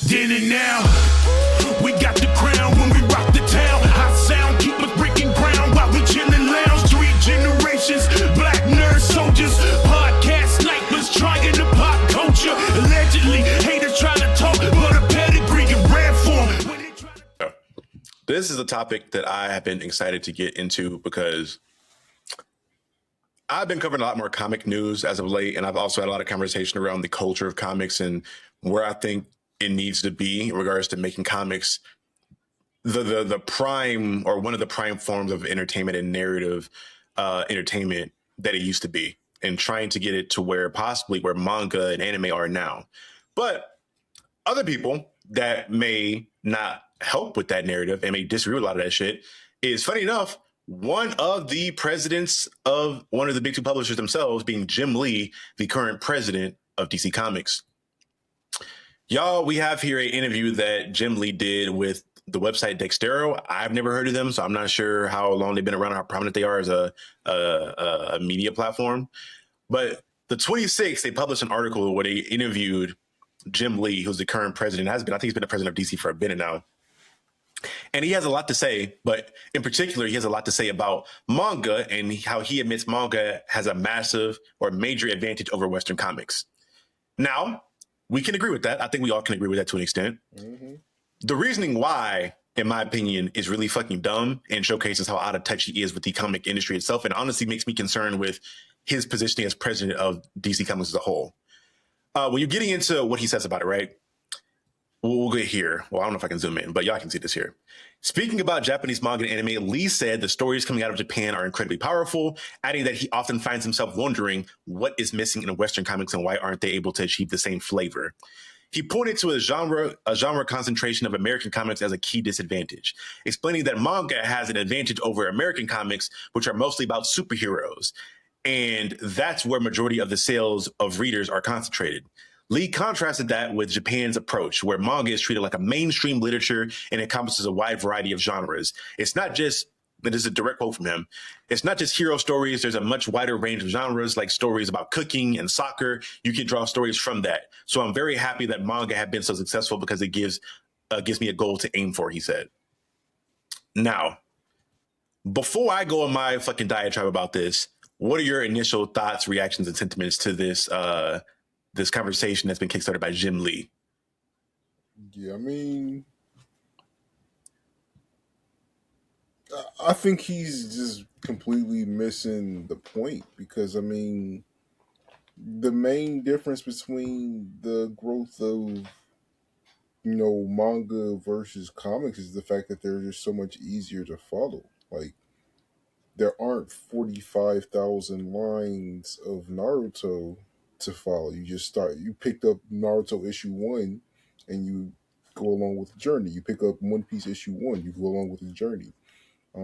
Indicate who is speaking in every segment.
Speaker 1: Then and now, we got the crown when we rock the town. Hot sound keep us breaking ground while we chillin' lounge. 3 generations, black nerd soldiers, podcast snipers trying to pop culture. Allegedly, haters try to talk, but a pedigree in rare form.
Speaker 2: This is a topic that I have been excited to get into because I've been covering a lot more comic news as of late, and I've also had a lot of conversation around the culture of comics and where I think it needs to be in regards to making comics the prime or one of the prime forms of entertainment and narrative entertainment that it used to be, and trying to get it to where possibly where manga and anime are now. But other people that may not help with that narrative and may disagree with a lot of that shit is, funny enough, one of the presidents of one of the big two publishers themselves, being Jim Lee, the current president of DC Comics. Y'all, we have here an interview that Jim Lee did with the website Dextero. I've never heard of them, so I'm not sure how long they've been around, how prominent they are as a media platform. But the 26th, they published an article where they interviewed Jim Lee, who's the current president. I think he's been the president of DC for a minute now. And he has a lot to say, but in particular, he has a lot to say about manga and how he admits manga has a massive or major advantage over Western comics. Now, we can agree with that. I think we all can agree with that to an extent. Mm-hmm. The reasoning why, in my opinion, is really fucking dumb and showcases how out of touch he is with the comic industry itself, and honestly makes me concerned with his positioning as president of DC Comics as a whole. When you're getting into what he says about it, right? We'll get here. Well, I don't know if I can zoom in, but y'all can see this here. Speaking about Japanese manga and anime, Lee said the stories coming out of Japan are incredibly powerful, adding that he often finds himself wondering what is missing in Western comics and why aren't they able to achieve the same flavor. He pointed to a genre concentration of American comics as a key disadvantage, explaining that manga has an advantage over American comics, which are mostly about superheroes. And that's where majority of the sales of readers are concentrated. Lee contrasted that with Japan's approach, where manga is treated like a mainstream literature and encompasses a wide variety of genres. It's not just, this is a direct quote from him, it's not just hero stories. There's a much wider range of genres, like stories about cooking and soccer. You can draw stories from that. So I'm very happy that manga have been so successful because it gives me a goal to aim for, he said. Now, before I go on my fucking diatribe about this, what are your initial thoughts, reactions, and sentiments to this this conversation that's been kickstarted by Jim Lee?
Speaker 3: Yeah, I mean, I think he's just completely missing the point, because, I mean, the main difference between the growth of, manga versus comics is the fact that they're just so much easier to follow. Like, there aren't 45,000 lines of Naruto to follow. You picked up Naruto issue 1 and you go along with the journey. You pick up One Piece issue 1, you go along with the journey.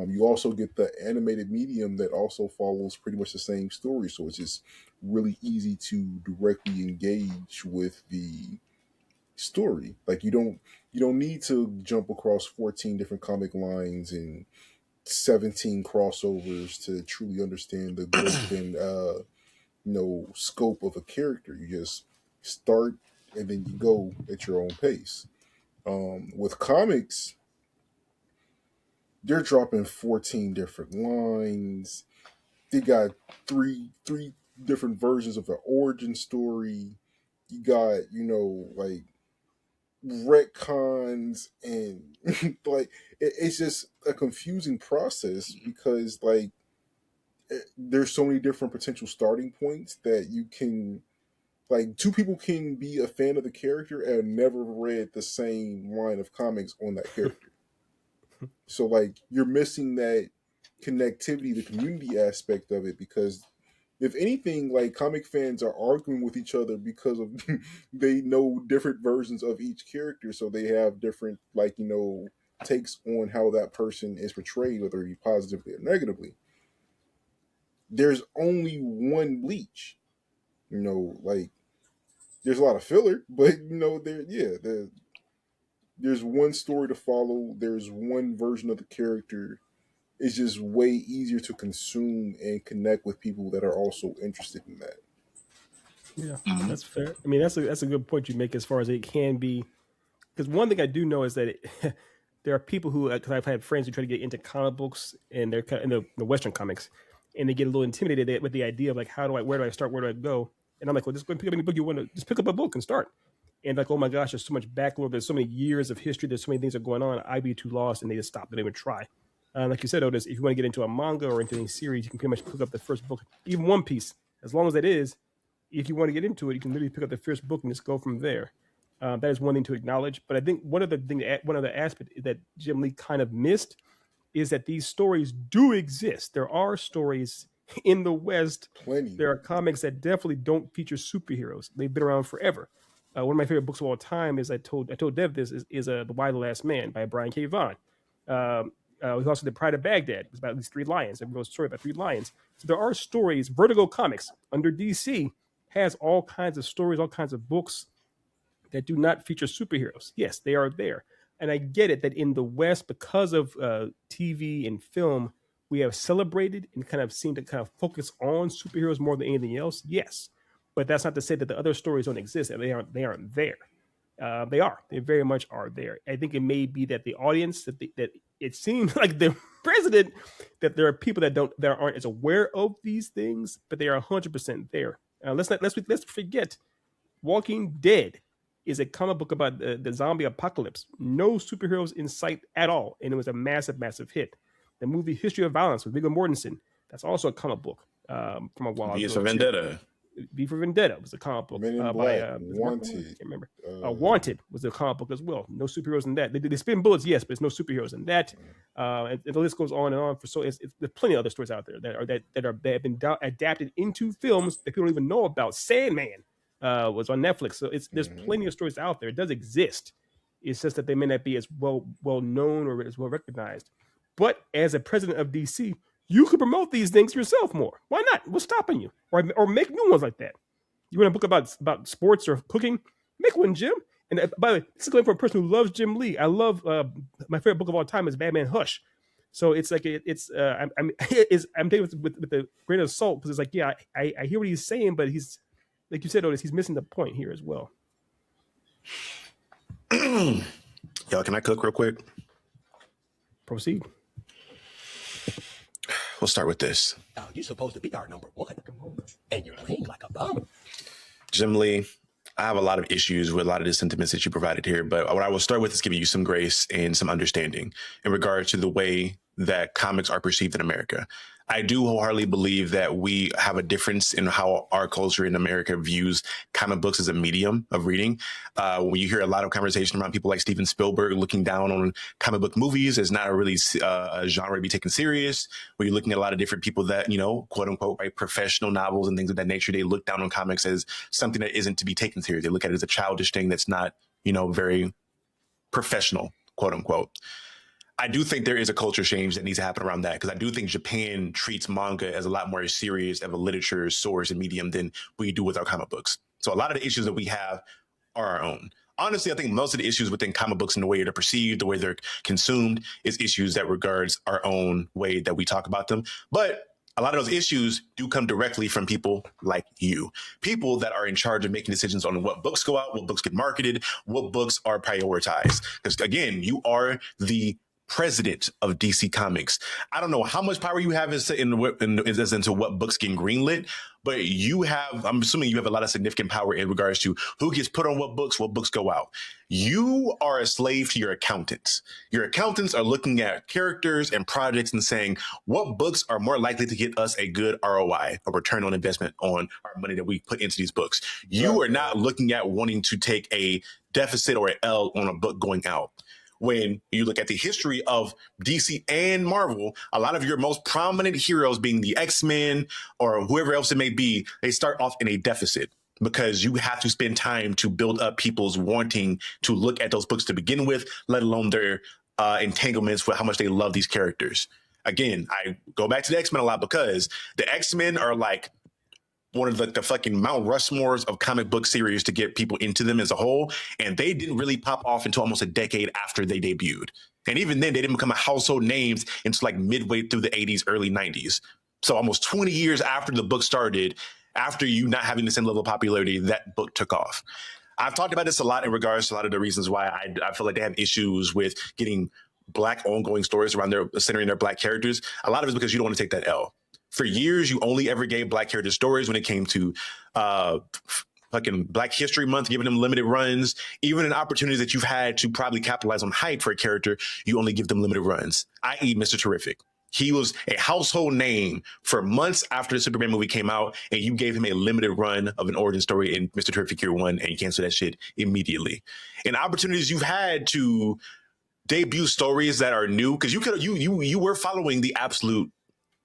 Speaker 3: You also get the animated medium that also follows pretty much the same story. So it's just really easy to directly engage with the story. Like, you don't need to jump across 14 different comic lines and 17 crossovers to truly understand the growth and scope of a character. You just start and then you go at your own pace. With comics, they're dropping 14 different lines. They got three different versions of the origin story. You got, like, retcons, and like it's just a confusing process because, like, there's so many different potential starting points that you can, like, two people can be a fan of the character and never read the same line of comics on that character. So, like, you're missing that connectivity, the community aspect of it, because if anything, like, comic fans are arguing with each other because of they know different versions of each character, so they have different, like, takes on how that person is portrayed, whether it be positively or negatively. There's only one Bleach. Like, there's a lot of filler, but there's one story to follow. There's one version of the character. It's just way easier to consume and connect with people that are also interested in that.
Speaker 4: Yeah, that's fair. I mean, that's a good point you make as far as it can be because one thing I do know is that there are people who, because I've had friends who try to get into comic books and they're in the Western comics, and they get a little intimidated with the idea of like, where do I start? Where do I go? And I'm like, well, just go and pick up any book you want to, just pick up a book and start. And like, oh my gosh, there's so much backlog. There's so many years of history. There's so many things that are going on. I'd be too lost, and they just stop. They don't even try. Like you said, Otis, if you want to get into a manga or into any series, you can pretty much pick up the first book, even One Piece, as long as that is. If you want to get into it, you can literally pick up the first book and just go from there. That is one thing to acknowledge. But I think one other aspect that Jim Lee kind of missed is that these stories do exist. There are stories in the West.
Speaker 3: Plenty.
Speaker 4: There are comics that definitely don't feature superheroes. They've been around forever. One of my favorite books of all time is I told Dev this is The Why the Last Man by Brian K. Vaughan. We also did Pride of Baghdad. It's about these 3 lions. It wrote a story about 3 lions. So there are stories. Vertigo Comics under DC has all kinds of stories, all kinds of books that do not feature superheroes. Yes, they are there. And I get it that in the West, because of TV and film, we have celebrated and kind of seem to kind of focus on superheroes more than anything else. Yes. But that's not to say that the other stories don't exist. They aren't there. They are. They very much are there. I think it may be that the audience, that it seems like the president, that there are people that aren't as aware of these things, but they are 100% there. Let's forget, Walking Dead is a comic book about the zombie apocalypse. No superheroes in sight at all, and it was a massive, massive hit. The movie History of Violence with Viggo Mortensen, that's also a comic book from a while ago.
Speaker 2: V for Vendetta.
Speaker 4: V for Vendetta was a comic book.
Speaker 3: Men in
Speaker 4: by
Speaker 3: Black,
Speaker 4: Wanted. I
Speaker 3: Wanted.
Speaker 4: can't remember. Wanted was a comic book as well. No superheroes in that. They spin bullets, yes, but there's no superheroes in that. And the list goes on and on. There's plenty of other stories out there that have been adapted into films that people don't even know about. Sandman was on Netflix, so there's plenty of stories out there. It does exist. It's just that they may not be as well known or as well recognized. But as a president of DC, you could promote these things yourself more. Why not? What's stopping you? Or make new ones like that. You want a book about sports or cooking? Make one, Jim. And by the way, this is going from a person who loves Jim Lee. I love my favorite book of all time is Batman Hush. So it's like I'm taking it with the grain of salt because it's like, yeah, I hear what he's saying, but he's, like you said, Otis, he's missing the point here as well.
Speaker 2: Y'all, can I cook real quick?
Speaker 4: Proceed.
Speaker 2: We'll start with this.
Speaker 5: Now, you're supposed to be our number 1, and you're playing like a bum.
Speaker 2: Jim Lee, I have a lot of issues with a lot of the sentiments that you provided here, but what I will start with is giving you some grace and some understanding in regard to the way that comics are perceived in America. I do wholeheartedly believe that we have a difference in how our culture in America views comic books as a medium of reading. When you hear a lot of conversation around people like Steven Spielberg looking down on comic book movies as not a really a genre to be taken serious, when you're looking at a lot of different people that, quote unquote, write professional novels and things of that nature, they look down on comics as something that isn't to be taken serious. They look at it as a childish thing that's not, very professional, quote unquote. I do think there is a culture change that needs to happen around that, because I do think Japan treats manga as a lot more serious of a literature source and medium than we do with our comic books. So a lot of the issues that we have are our own. Honestly, I think most of the issues within comic books and the way they're perceived, the way they're consumed, is issues that regards our own way that we talk about them. But a lot of those issues do come directly from people like you, people that are in charge of making decisions on what books go out, what books get marketed, what books are prioritized. Because again, you are the president of DC Comics. I don't know how much power you have as into what books get greenlit, but I'm assuming you have a lot of significant power in regards to who gets put on what books go out. You are a slave to your accountants. Your accountants are looking at characters and projects and saying, what books are more likely to get us a good ROI, a return on investment on our money that we put into these books. You are not looking at wanting to take a deficit or an L on a book going out. When you look at the history of DC and Marvel, a lot of your most prominent heroes being the X-Men or whoever else it may be, they start off in a deficit because you have to spend time to build up people's wanting to look at those books to begin with, let alone their entanglements with how much they love these characters. Again, I go back to the X-Men a lot because the X-Men are like one of the fucking Mount Rushmores of comic book series to get people into them as a whole. And they didn't really pop off until almost a decade after they debuted. And even then, they didn't become a household names until like midway through the 80s, early 90s. So almost 20 years after the book started, after you not having the same level of popularity, that book took off. I've talked about this a lot in regards to a lot of the reasons why I feel like they have issues with getting Black ongoing stories around their centering their Black characters. A lot of it is because you don't want to take that L. For years, you only ever gave Black character stories when it came to fucking Black History Month, giving them limited runs. Even in opportunities that you've had to probably capitalize on hype for a character, you only give them limited runs, i.e. Mr. Terrific. He was a household name for months after the Superman movie came out, and you gave him a limited run of an origin story in Mr. Terrific Year One, and you canceled that shit immediately. And opportunities you've had to debut stories that are new, because you were following the absolute.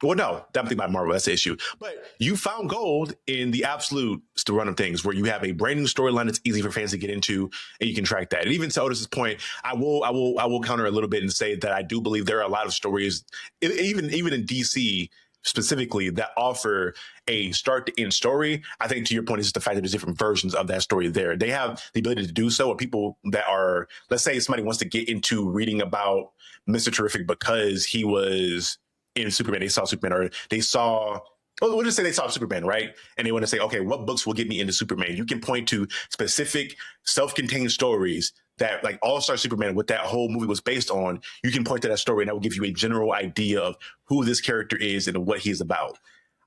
Speaker 2: Well, no, I'm thinking about Marvel. That's the issue. But you found gold in the absolute run of things, where you have a brand new storyline that's easy for fans to get into, and you can track that. And even to Otis's point, I will counter a little bit and say that I do believe there are a lot of stories, even in DC specifically, that offer a start to end story. I think to your point is just the fact that there's different versions of that story there. They have the ability to do so. And people that are, let's say somebody wants to get into reading about Mr. Terrific because he was in Superman, they saw Superman, or they saw, we'll just say they saw Superman, right? And they want to say, okay, what books will get me into Superman? You can point to specific self-contained stories that, like All-Star Superman, what that whole movie was based on. You can point to that story and that will give you a general idea of who this character is and what he's about.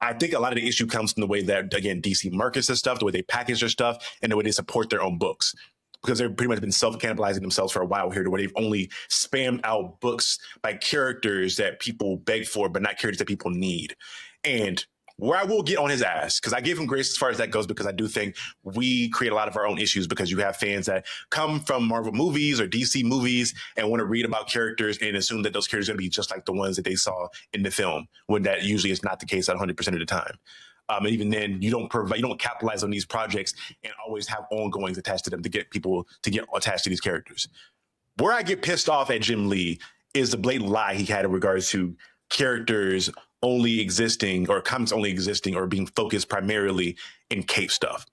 Speaker 2: I think a lot of the issue comes from the way that, again, DC markets their stuff, the way they package their stuff, and the way they support their own books. Because they've pretty much been self-cannibalizing themselves for a while here, to where they've only spammed out books by characters that people beg for, but not characters that people need. And where I will get on his ass, because I give him grace as far as that goes, because I do think we create a lot of our own issues, because you have fans that come from Marvel movies or DC movies and want to read about characters and assume that those characters are going to be just like the ones that they saw in the film, when that usually is not the case at 100% of the time. And even then, you don't capitalize on these projects and always have ongoings attached to them to get people to get attached to these characters. Where I get pissed off at Jim Lee is the blatant lie he had in regards to characters only existing, or comics only existing, or being focused primarily in cape stuff.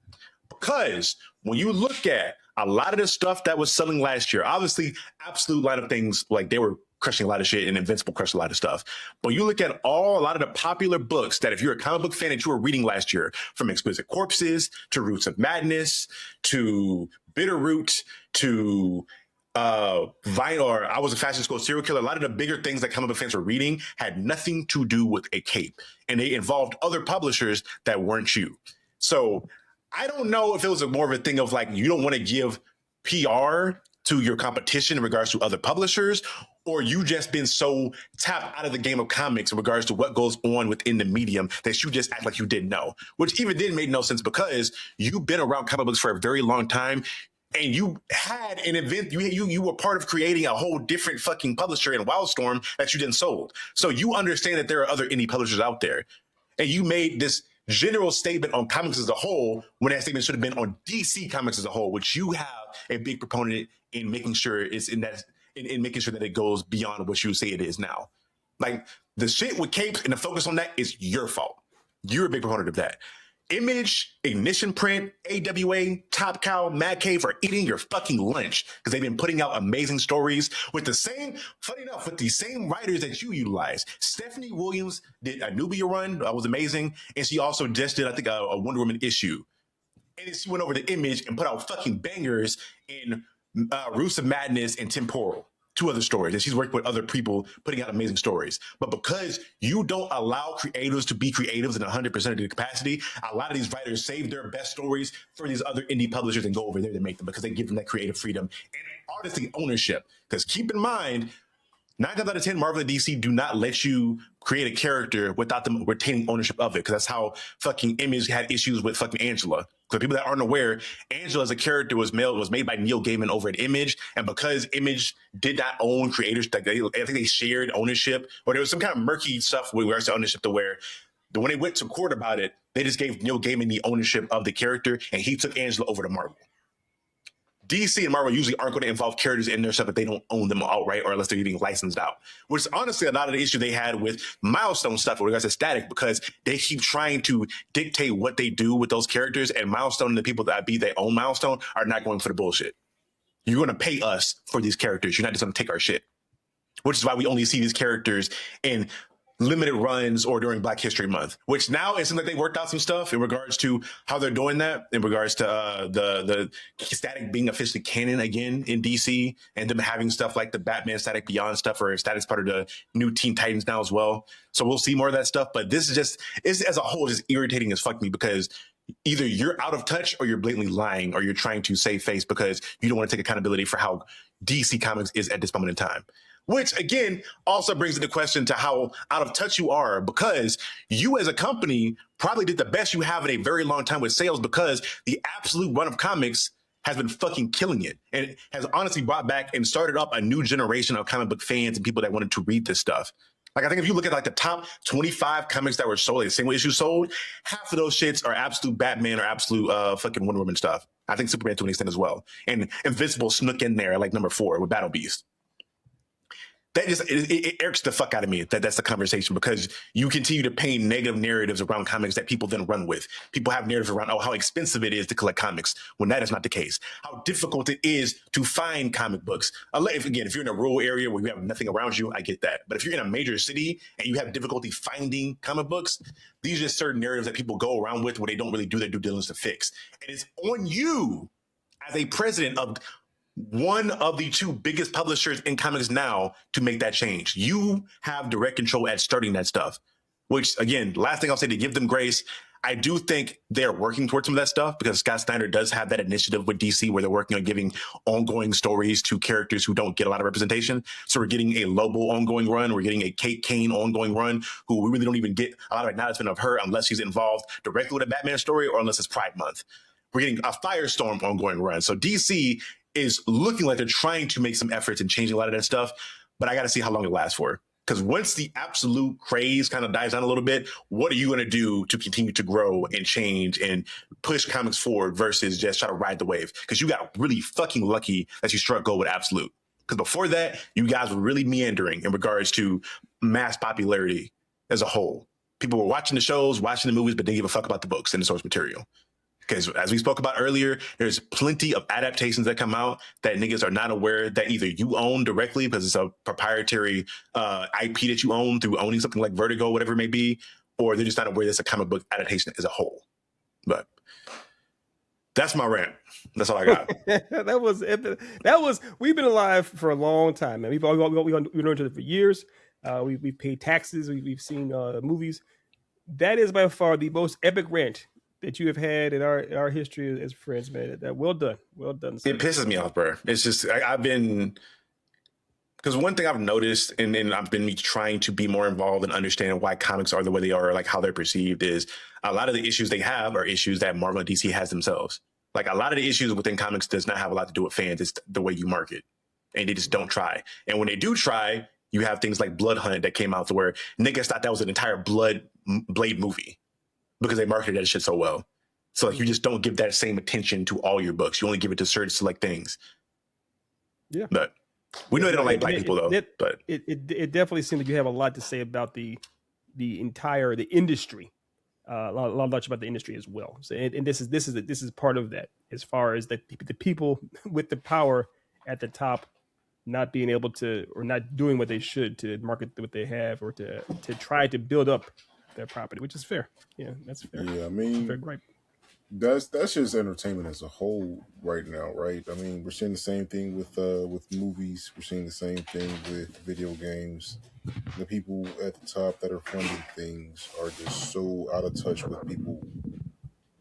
Speaker 2: Because when you look at a lot of the stuff that was selling last year, obviously, absolute line of things, like they were crushing a lot of shit, and Invincible crushed a lot of stuff. But you look at a lot of the popular books that, if you're a comic book fan, that you were reading last year, from Exquisite Corpses to Roots of Madness to Bitterroot to Vine, or I Was a Fashion School Serial Killer. A lot of the bigger things that comic book fans were reading had nothing to do with a cape, and they involved other publishers that weren't you. So I don't know if it was more of a thing of like, you don't want to give PR to your competition in regards to other publishers, or you just been so tapped out of the game of comics in regards to what goes on within the medium that you just act like you didn't know, which even then made no sense, because you've been around comic books for a very long time, and you had an event, you were part of creating a whole different fucking publisher in Wildstorm that you then sold. So you understand that there are other indie publishers out there, and you made this general statement on comics as a whole, when that statement should have been on DC Comics as a whole, which you have a big proponent in making sure it's in that, in making sure that it goes beyond what you say it is now. Like, the shit with capes and the focus on that is your fault. You're a big proponent of that. Image, Ignition Print, AWA, Top Cow, Mad Cave are eating your fucking lunch, because they've been putting out amazing stories with the same, funny enough, with the same writers that you utilize. Stephanie Williams did a Nubia run, that was amazing, and she also just did, I think, a Wonder Woman issue. And then she went over to Image and put out fucking bangers in Roots of Madness and Temporal. 2 other stories, and she's worked with other people putting out amazing stories. But because you don't allow creators to be creatives in 100% of their capacity, a lot of these writers save their best stories for these other indie publishers and go over there to make them, because they give them that creative freedom and artistic ownership. Because keep in mind, 9 times out of 10, Marvel and DC do not let you create a character without them retaining ownership of it, because that's how fucking Image had issues with fucking Angela. For people that aren't aware, Angela as a character was made by Neil Gaiman over at Image, and because Image did not own creators, like I think they shared ownership, or there was some kind of murky stuff with regards to ownership, to where when they went to court about it, they just gave Neil Gaiman the ownership of the character, and he took Angela over to Marvel. DC and Marvel usually aren't going to involve characters in their stuff if they don't own them outright, or unless they're getting licensed out. Which is honestly a lot of the issue they had with Milestone stuff with regards to Static, because they keep trying to dictate what they do with those characters, and Milestone and the people that they own Milestone are not going for the bullshit. You're going to pay us for these characters. You're not just going to take our shit. Which is why we only see these characters in limited runs or during Black History Month, which now it seems like they worked out some stuff in regards to how they're doing that, in regards to the static being officially canon again in DC, and them having stuff like the Batman Static Beyond stuff, or static's part of the new Teen Titans now as well. So we'll see more of that stuff. But this is just, it's as a whole just irritating as fuck me, because either you're out of touch or you're blatantly lying, or you're trying to save face because you don't want to take accountability for how DC Comics is at this moment in time. Which, again, also brings into question to how out of touch you are, because you as a company probably did the best you have in a very long time with sales, because the absolute run of comics has been fucking killing it. And it has honestly brought back and started up a new generation of comic book fans and people that wanted to read this stuff. Like, I think if you look at like the top 25 comics that were sold, like single issue sold, half of those shits are absolute Batman or absolute fucking Wonder Woman stuff. I think Superman to an extent as well. And Invincible snuck in there at like number 4 with Battle Beast. That just, it irks the fuck out of me that that's the conversation, because you continue to paint negative narratives around comics that people then run with. People have narratives around, oh, how expensive it is to collect comics, when that is not the case. How difficult it is to find comic books. If you're in a rural area where you have nothing around you, I get that. But if you're in a major city and you have difficulty finding comic books, these are just certain narratives that people go around with where they don't really do their due diligence to fix. And it's on you as a president of one of the 2 biggest publishers in comics now to make that change. You have direct control at starting that stuff, which, again, last thing I'll say, to give them grace, I do think they're working towards some of that stuff, because Scott Snyder does have that initiative with DC where they're working on giving ongoing stories to characters who don't get a lot of representation. So we're getting a Lobo ongoing run. We're getting a Kate Kane ongoing run, who we really don't even get a lot of acknowledgement of her unless she's involved directly with a Batman story or unless it's Pride Month. We're getting a Firestorm ongoing run. So DC is looking like they're trying to make some efforts in changing a lot of that stuff, but I got to see how long it lasts for. Because once the absolute craze kind of dies down a little bit, what are you going to do to continue to grow and change and push comics forward versus just try to ride the wave? Because you got really fucking lucky that you struck gold with Absolute. Because before that, you guys were really meandering in regards to mass popularity as a whole. People were watching the shows, watching the movies, but didn't give a fuck about the books and the source material. Because as we spoke about earlier, there's plenty of adaptations that come out that niggas are not aware that either you own directly because it's a proprietary IP that you own through owning something like Vertigo, whatever it may be, or they're just not aware there's a comic book adaptation as a whole. But that's my rant. That's all I got.
Speaker 4: that was we've been alive for a long time, man. We've known each other for years. We've paid taxes. We've seen movies. That is by far the most epic rant that you have had in our history as friends, man. That well done. Sir.
Speaker 2: It pisses me off, bro. It's just I've been, because one thing I've noticed, and I've been trying to be more involved and understand why comics are the way they are, like how they're perceived, is a lot of the issues they have are issues that Marvel and DC has themselves. Like a lot of the issues within comics does not have a lot to do with fans. It's the way you market, and they just don't try. And when they do try, you have things like Blood Hunt that came out to where niggas thought that was an entire Blade movie, because they marketed that shit so well. So like, you just don't give that same attention to all your books. You only give it to certain select things. Yeah. But we know they don't like black people though. But
Speaker 4: it definitely seems like you have a lot to say about the industry. A lot much about the industry as well. So and this is part of that, as far as the people with the power at the top not being able to, or not doing what they should to market what they have, or to try to build up their property, which is fair. Yeah, that's fair.
Speaker 3: Yeah, I mean,
Speaker 4: fair gripe.
Speaker 3: That's just entertainment as a whole right now, right? I mean, we're seeing the same thing with movies. We're seeing the same thing with video games. The people at the top that are funding things are just so out of touch with people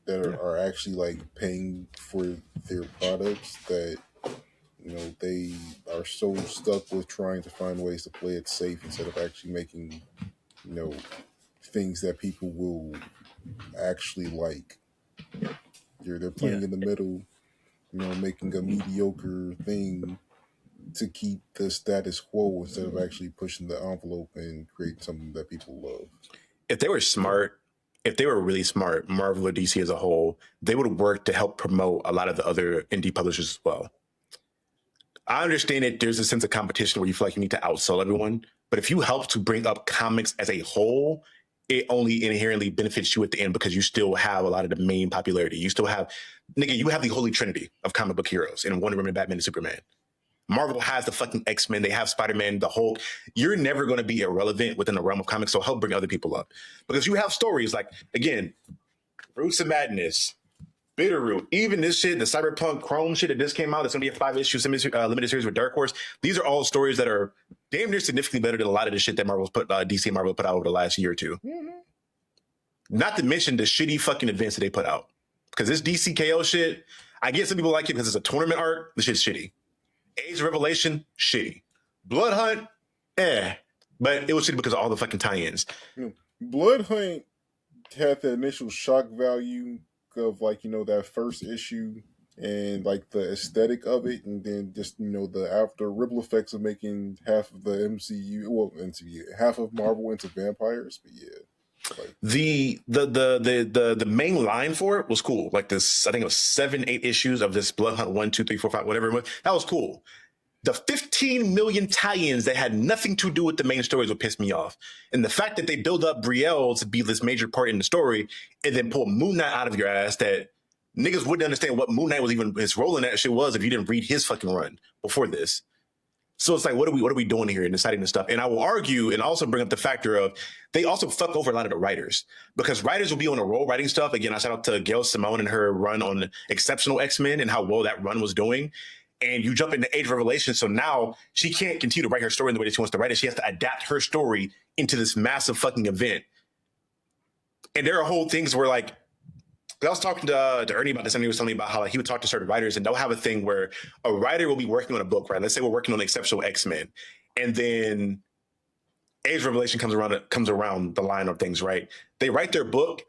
Speaker 3: that are actually like paying for their products, that they are so stuck with trying to find ways to play it safe instead of actually making things that people will actually like. They're playing in the middle, making a mediocre thing to keep the status quo instead of actually pushing the envelope and creating something that people love.
Speaker 2: If they were smart, if they were really smart, Marvel or DC as a whole, they would work to help promote a lot of the other indie publishers as well. I understand that there's a sense of competition where you feel like you need to outsell everyone, but if you help to bring up comics as a whole, it only inherently benefits you at the end, because you still have a lot of the main popularity. You still have, you have the holy trinity of comic book heroes in Wonder Woman, Batman, and Superman. Marvel has the fucking X-Men. They have Spider-Man, the Hulk. You're never going to be irrelevant within the realm of comics. So help bring other people up because you have stories like, again, Roots of Madness, Bitterroot, even this shit, the Cyberpunk Chrome shit that just came out. That's going to be a 5-issue limited series with Dark Horse. These are all stories that are damn near significantly better than a lot of the shit that DC and Marvel put out over the last year or two. Mm-hmm. Not to mention the shitty fucking events that they put out. Because this DCKO shit, I get some people like it because it's a tournament art. The shit's shitty. Age of Revelation, shitty. Blood Hunt, but it was shitty because of all the fucking tie-ins.
Speaker 3: Blood Hunt had the initial shock value of like, that first issue and like the aesthetic of it, and then just the after ripple effects of making half of the MCU, half of Marvel into vampires. But yeah, like,
Speaker 2: the main line for it was cool. Like this, I think it was 7-8 issues of this Blood Hunt 1, 2, 3, 4, 5, whatever it was. That was cool. The 15 million tie-ins that had nothing to do with the main stories would piss me off. And the fact that they build up Brielle to be this major part in the story and then pull Moon Knight out of your ass, that niggas wouldn't understand what Moon Knight was even his role in that shit was if you didn't read his fucking run before this. So it's like, what are we doing here in deciding this stuff? And I will argue and also bring up the factor of they also fuck over a lot of the writers because writers will be on a roll writing stuff. Again, I shout out to Gail Simone and her run on Exceptional X-Men and how well that run was doing. And you jump into Age of Revelation, so now she can't continue to write her story in the way that she wants to write it. She has to adapt her story into this massive fucking event. And there are whole things where, like, I was talking to Ernie about this, and he was telling me about how, like, he would talk to certain writers, and they'll have a thing where a writer will be working on a book, right? Let's say we're working on Exceptional X-Men, and then Age of Revelation comes around the line of things, right? They write their book,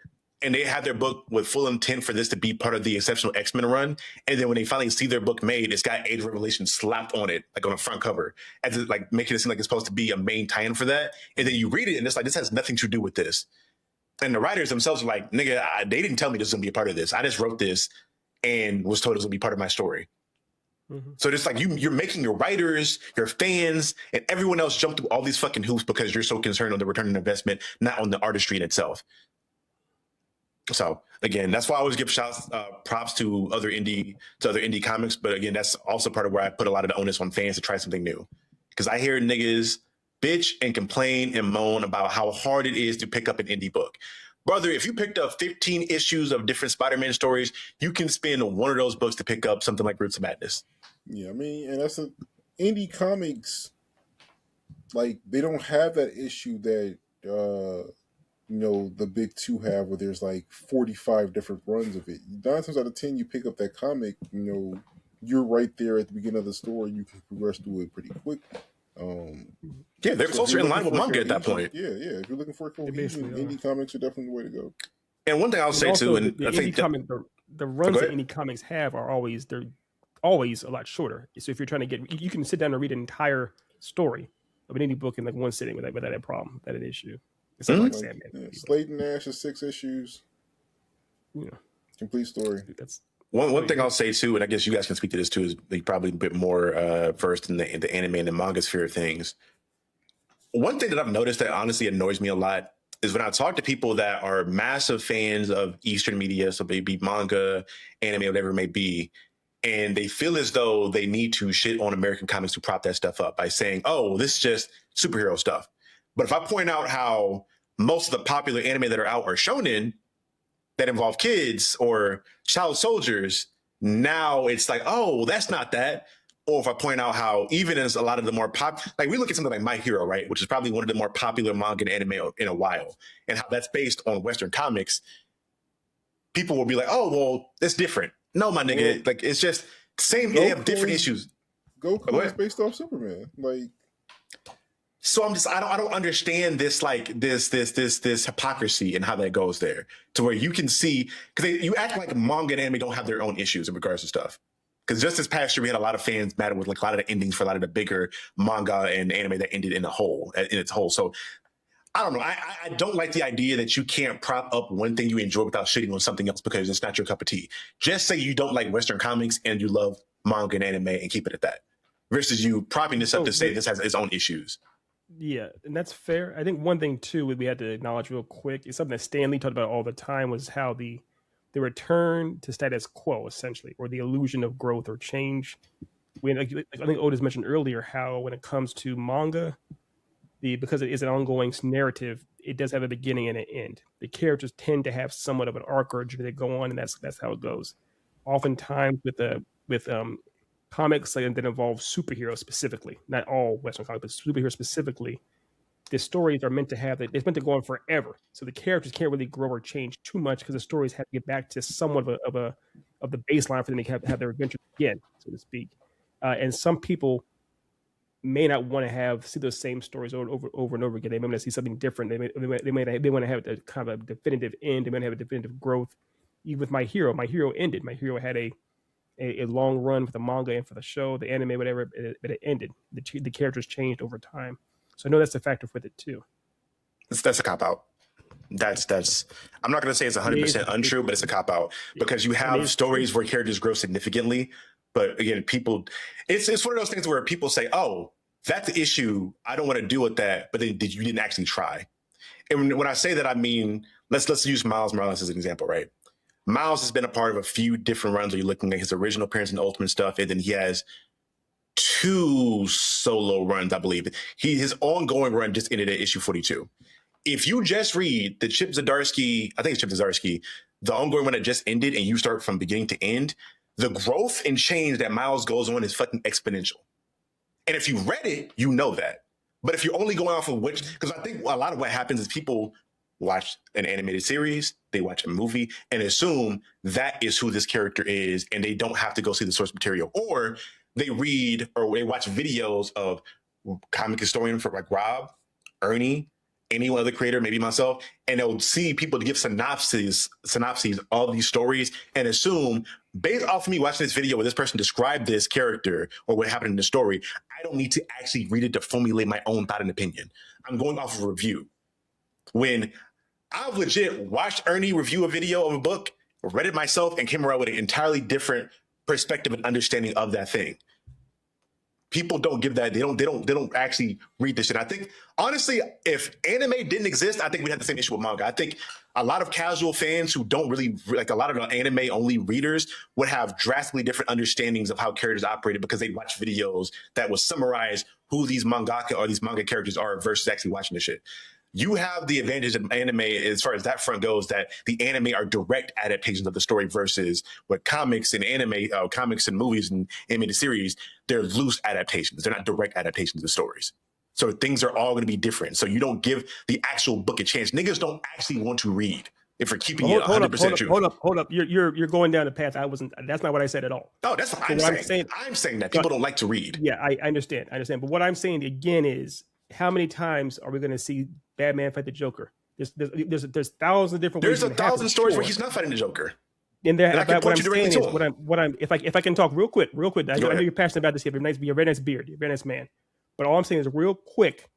Speaker 2: and they have their book with full intent for this to be part of the Exceptional X-Men run. And then when they finally see their book made, it's got Age of Revelation slapped on it, like on the front cover, as it, like making it seem like it's supposed to be a main tie-in for that. And then you read it and it's like, this has nothing to do with this. And the writers themselves are like, nigga, they didn't tell me this was gonna be a part of this. I just wrote this and was told it was gonna be part of my story. Mm-hmm. So it's like you're making your writers, your fans, and everyone else jump through all these fucking hoops because you're so concerned on the return on investment, not on the artistry in itself. So again, that's why I always give props to other indie comics. But again, that's also part of where I put a lot of the onus on fans to try something new. Because I hear niggas bitch and complain and moan about how hard it is to pick up an indie book. Brother, if you picked up 15 issues of different Spider-Man stories, you can spend one of those books to pick up something like Roots of Madness.
Speaker 3: Yeah, I mean, and that's indie comics, like, they don't have that issue that the big two have, where there's like 45 different runs of it. 9 times out of 10, you pick up that comic, you're right there at the beginning of the story. You can progress through it pretty quickly.
Speaker 2: Yeah, they're closer in line with manga at that point.
Speaker 3: Yeah. If you're looking for a cohesion, indie comics are definitely the way to go.
Speaker 2: And one thing I'll say too, and I think
Speaker 4: the runs that indie comics have are always a lot shorter. So if you're trying to you can sit down and read an entire story of an indie book in like one sitting without a problem, without an issue. It's like Sandman.
Speaker 3: Yeah, Slade and Nash is 6 issues. Yeah, complete story.
Speaker 4: That's
Speaker 2: one thing I'll say too, and I guess you guys can speak to this too, is probably a bit more versed in the anime and the manga sphere of things. One thing that I've noticed that honestly annoys me a lot is when I talk to people that are massive fans of Eastern media, so maybe manga, anime, whatever it may be, and they feel as though they need to shit on American comics to prop that stuff up by saying, oh, this is just superhero stuff. But if I point out how most of the popular anime that are out are shonen that involve kids or child soldiers, now it's like, oh, that's not that. Or if I point out how even as a lot of the more like we look at something like My Hero, right, which is probably one of the more popular manga and anime in a while, and how that's based on Western comics, people will be like, oh, well, that's different. No, my nigga, like it's just same. They have different issues.
Speaker 3: Goku is based off Superman, like.
Speaker 2: So I don't understand this, like this hypocrisy and how that goes there to where you can see, because you act like manga and anime don't have their own issues in regards to stuff. Because just this past year, we had a lot of fans mad with like a lot of the endings for a lot of the bigger manga and anime that ended in its whole. So I don't know. I don't like the idea that you can't prop up one thing you enjoy without shitting on something else because it's not your cup of tea. Just say you don't like Western comics and you love manga and anime and keep it at that. Versus you propping this up to say this has its own issues.
Speaker 4: Yeah, and that's fair. I think one thing too we had to acknowledge real quick is something that Stan Lee talked about all the time was how the return to status quo, essentially, or the illusion of growth or change, when like I think Otis mentioned earlier how when it comes to manga, because it is an ongoing narrative, it does have a beginning and an end. The characters tend to have somewhat of an arc or a journey they go on, and that's how it goes. Oftentimes with comics that involve superheroes specifically, not all Western comics, but superheroes specifically, the stories are meant to have it's meant to go on forever. So the characters can't really grow or change too much because the stories have to get back to somewhat of the baseline for them to have their adventure again, so to speak. And some people may not want to see those same stories over and over again. They may want to see something different. They want to have a kind of a definitive end. They want to have a definitive growth. Even with My Hero ended. My Hero had a long run for the manga and for the show, the anime, whatever, but it ended. The characters changed over time. So I know that's a factor with it too.
Speaker 2: That's a cop out. That's. I'm not going to say it's 100% untrue, but it's a cop out because you have stories where characters grow significantly. But again, it's one of those things where people say, "Oh, that's the issue. I don't want to deal with that." But then you didn't actually try. And when I say that, I mean let's use Miles Morales as an example, right? Miles has been a part of a few different runs where you're looking at his original appearance in Ultimate stuff, and then he has 2 solo runs, I believe. His ongoing run just ended at issue 42. If you just read the Chip Zdarsky, I think it's Chip Zdarsky, the ongoing one that just ended, and you start from beginning to end, the growth and change that Miles goes on is fucking exponential. And if you read it, you know that. But if you're only going off of because I think a lot of what happens is people watch an animated series, they watch a movie, and assume that is who this character is, and they don't have to go see the source material. Or they read or they watch videos of comic historians for like Rob, Ernie, any other creator, maybe myself, and they'll see people give synopses of these stories and assume, based off of me watching this video where this person described this character or what happened in the story, I don't need to actually read it to formulate my own thought and opinion. I'm going off of a review. When I've legit watched Ernie review a video of a book, read it myself, and came around with an entirely different perspective and understanding of that thing. People don't give that. They don't actually read this shit. I think, honestly, if anime didn't exist, I think we'd have the same issue with manga. I think a lot of casual fans who don't really, like a lot of the anime-only readers would have drastically different understandings of how characters operated because they watch videos that would summarize who these mangaka or these manga characters are versus actually watching the shit. You have the advantage of anime as far as that front goes, that the anime are direct adaptations of the story versus what comics and anime, comics and movies and animated series, they're loose adaptations. They're not direct adaptations of stories. So things are all going to be different. So you don't give the actual book a chance. Niggas don't actually want to read if we're keeping it 100% true.
Speaker 4: Hold up. You're going down the path that's not what I said at all.
Speaker 2: No, that's what I'm saying. I'm saying that people don't like to read.
Speaker 4: Yeah, I understand. But what I'm saying again is, how many times are we going to see Batman fight the Joker? There's thousands of different ways.
Speaker 2: There's 1,000 stories where he's not fighting the Joker.
Speaker 4: And what I'm saying is, if I can talk real quick. I know you're passionate about this. You have a very nice beard. You're a very nice man. But all I'm saying is, real quick,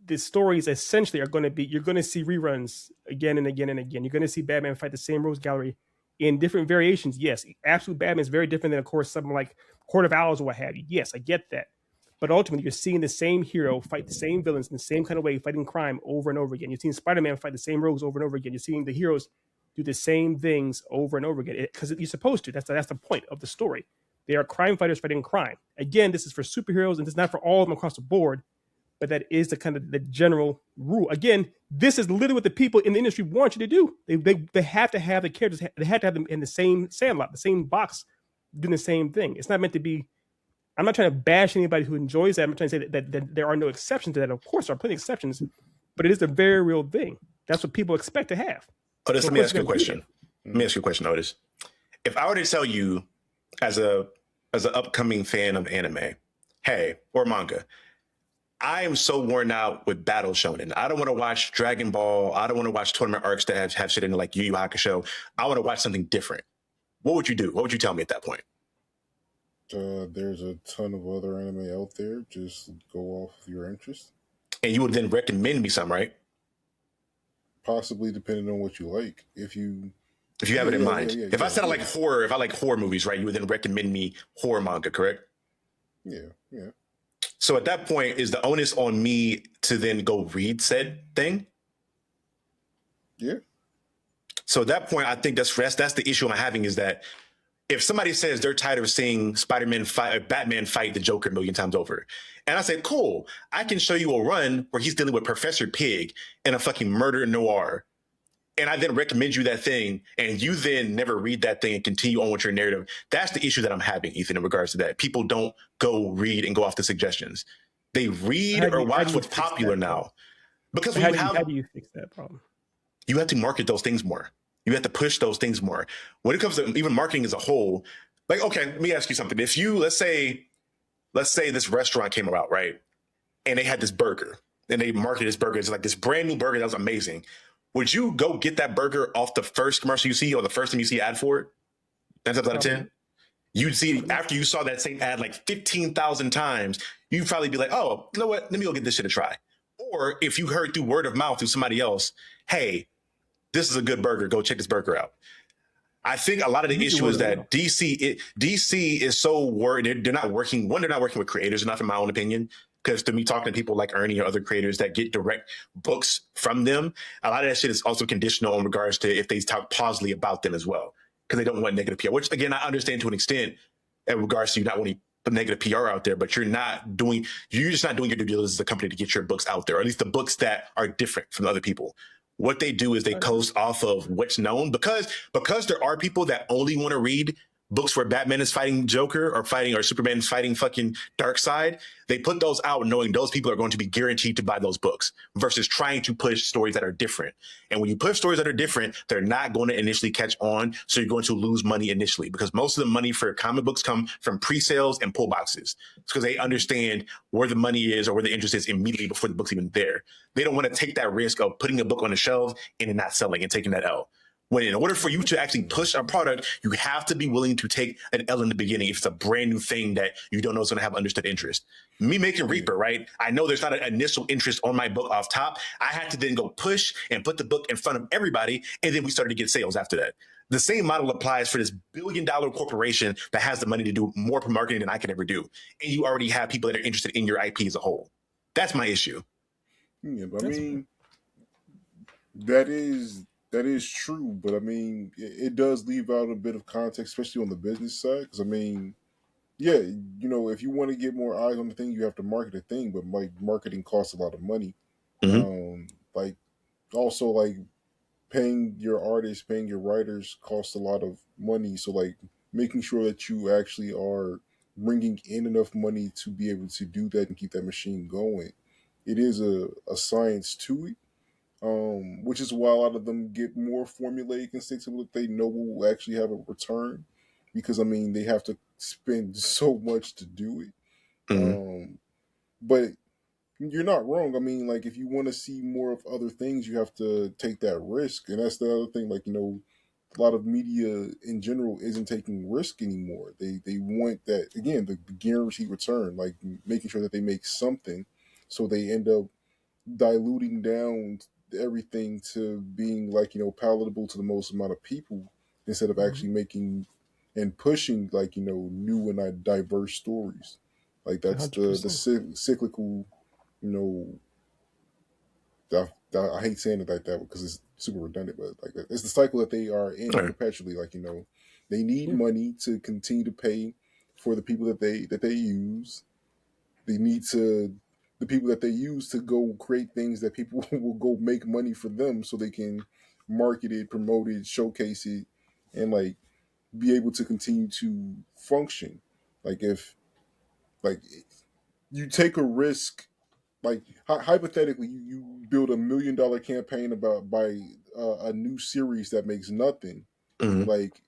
Speaker 4: the stories essentially are going to be, you're going to see reruns again and again and again. You're going to see Batman fight the same Rose Gallery in different variations. Yes, Absolute Batman is very different than, of course, something like Court of Owls or what have you. Yes, I get that. But ultimately, you're seeing the same hero fight the same villains in the same kind of way, fighting crime over and over again. You're seeing Spider-Man fight the same rogues over and over again. You're seeing the heroes do the same things over and over again because you're supposed to. That's the point of the story. They are crime fighters fighting crime. Again, this is for superheroes, and this is not for all of them across the board, but that is the kind of the general rule. Again, this is literally what the people in the industry want you to do. They have to have the characters. They have to have them in the same sandlot, the same box, doing the same thing. It's not meant to be. I'm not trying to bash anybody who enjoys that. I'm trying to say that there are no exceptions to that. Of course, there are plenty of exceptions, but it is a very real thing. That's what people expect to have.
Speaker 2: Otis, let me ask you a question. Otis. If I were to tell you, as an upcoming fan of anime, hey, or manga, I am so worn out with battle shonen. I don't want to watch Dragon Ball. I don't want to watch tournament arcs that have shit in it like Yu Yu Hakusho. I want to watch something different. What would you do? What would you tell me at that point?
Speaker 3: There's a ton of other anime out there. Just go off of your interest.
Speaker 2: And you would then recommend me some, right?
Speaker 3: Possibly, depending on what you like. If you
Speaker 2: have it in mind. If I said I like horror, if I like horror movies, right, you would then recommend me horror manga, correct?
Speaker 3: Yeah.
Speaker 2: So at that point, is the onus on me to then go read said thing?
Speaker 3: Yeah.
Speaker 2: So at that point, I think that's the issue I'm having, is that if somebody says they're tired of seeing Spider-Man fight, Batman fight the Joker a million times over, and I say, cool, I can show you a run where he's dealing with Professor Pig in a fucking murder noir, and I then recommend you that thing, and you then never read that thing and continue on with your narrative. That's the issue that I'm having, Ethan, in regards to that. People don't go read and go off the suggestions. They read or watch what's popular now. Because
Speaker 4: how do you fix that problem?
Speaker 2: You have to market those things more. You have to push those things more. When it comes to even marketing as a whole, like, okay, let me ask you something. If you, let's say this restaurant came out, right? And they had this burger, and they marketed this burger. It's like this brand new burger that was amazing. Would you go get that burger off the first commercial you see or the first time you see ad for it? 10 times out of 10? You'd see, after you saw that same ad like 15,000 times, you'd probably be like, oh, you know what? Let me go get this shit a try. Or if you heard through word of mouth through somebody else, hey, this is a good burger. Go check this burger out. I think a lot of the issue is that DC is so worried. They're not working. One, they're not working with creators enough, in my own opinion. Because to me, talking to people like Ernie or other creators that get direct books from them, a lot of that shit is also conditional in regards to if they talk positively about them as well. Because they don't want negative PR, which again, I understand to an extent in regards to you not only put negative PR out there, but you're just not doing your due diligence as a company to get your books out there, or at least the books that are different from other people. What they do is they coast off of what's known, because there are people that only want to read books where Batman is fighting Joker or Superman is fighting fucking Darkseid. They put those out knowing those people are going to be guaranteed to buy those books versus trying to push stories that are different. And when you push stories that are different, they're not going to initially catch on. So you're going to lose money initially, because most of the money for comic books come from pre-sales and pull boxes. It's because they understand where the money is or where the interest is immediately before the book's even there. They don't want to take that risk of putting a book on the shelves and it not selling and taking that L. When in order for you to actually push a product, you have to be willing to take an L in the beginning if it's a brand new thing that you don't know is going to have understood interest. Me making Reaper, right? I know there's not an initial interest on my book off top. I had to then go push and put the book in front of everybody, and then we started to get sales after that. The same model applies for this billion-dollar corporation that has the money to do more marketing than I could ever do. And you already have people that are interested in your IP as a whole. That's my issue.
Speaker 3: Yeah, but I mean, that is true, but I mean, it does leave out a bit of context, especially on the business side. Because I mean, yeah, if you want to get more eyes on the thing, you have to market the thing. But like, marketing costs a lot of money. Like, also like paying your artists, paying your writers costs a lot of money. So like, making sure that you actually are bringing in enough money to be able to do that and keep that machine going. It is a science to it. Which is why a lot of them get more formulaic and stick to what they know will actually have a return, because I mean they have to spend so much to do it. But you're not wrong. I mean, like, if you want to see more of other things, you have to take that risk, and that's the other thing. Like, a lot of media in general isn't taking risk anymore. They want that, again, the guaranteed return, like making sure that they make something, so they end up diluting down everything to being like palatable to the most amount of people, instead of actually making and pushing like new and diverse stories. Like, that's 100%. the cyclical, I hate saying it like that because it's super redundant, but like, it's the cycle that they are in perpetually. Like, they need money to continue to pay for the people that they use. They need the people that they use to go create things that people will go make money for them, so they can market it, promote it, showcase it, and like be able to continue to function. Like, if like you take a risk, like hypothetically, you build $1 million campaign by a new series that makes nothing. Like,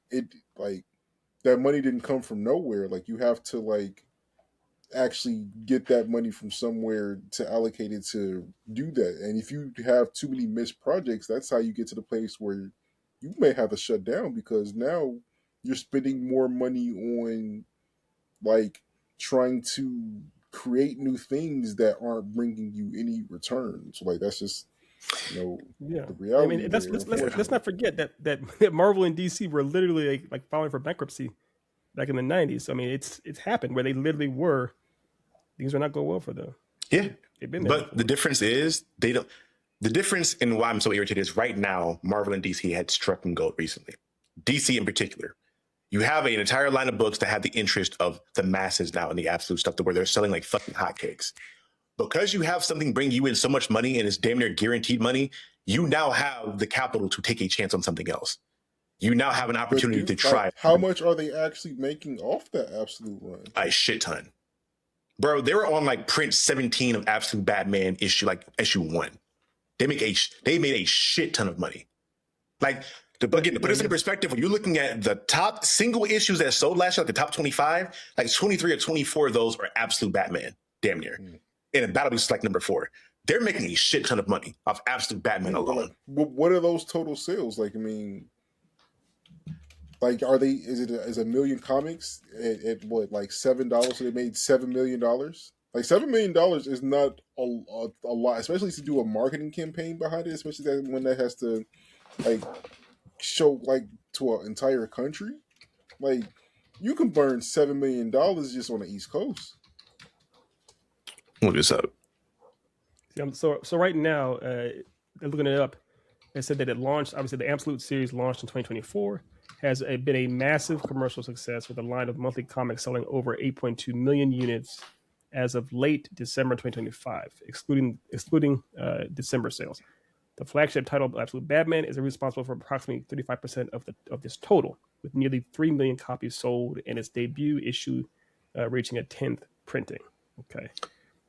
Speaker 3: that money didn't come from nowhere. Like, you have to like actually get that money from somewhere to allocate it to do that. And if you have too many missed projects, that's how you get to the place where you may have to shut down, because now you're spending more money on like trying to create new things that aren't bringing you any return. So like, that's just the reality.
Speaker 4: I mean, let's not forget that Marvel and DC were literally like filing for bankruptcy back in the 90s. I mean, it's happened where they literally were. Things are not going well for them.
Speaker 2: Yeah,
Speaker 4: they've been there.
Speaker 2: But the difference is they don't. The difference in why I'm so irritated is right now Marvel and DC had struck and gold recently. DC in particular. You have an entire line of books that have the interest of the masses now in the absolute stuff to where they're selling like fucking hotcakes. Because you have something bring you in so much money and it's damn near guaranteed money, you now have the capital to take a chance on something else. You now have an opportunity to try.
Speaker 3: How much are they actually making off that absolute run?
Speaker 2: A shit ton. Bro, they were on like print 17 of Absolute Batman issue 1. They made a shit ton of money. Like, to put this in perspective, when you're looking at the top single issues that sold last year, like the top 25, like 23 or 24 of those are Absolute Batman, damn near. And Battle Beast is like number 4. They're making a shit ton of money off Absolute Batman alone.
Speaker 3: What are those total sales? Like, I mean, like, is a million comics at what, like $7? So they made $7 million? Like, $7 million is not a lot, especially to do a marketing campaign behind it, especially when that has to, like, show, like, to an entire country. Like, you can burn $7 million just on the East Coast.
Speaker 2: Look this up.
Speaker 4: So right now, looking it up, it said that it launched, obviously the Absolute series launched in 2024, has been a massive commercial success with a line of monthly comics selling over 8.2 million units as of late December 2025, excluding December sales. The flagship title, Absolute Batman, is responsible for approximately 35% of this total, with nearly 3 million copies sold and its debut issue reaching a 10th printing. Okay,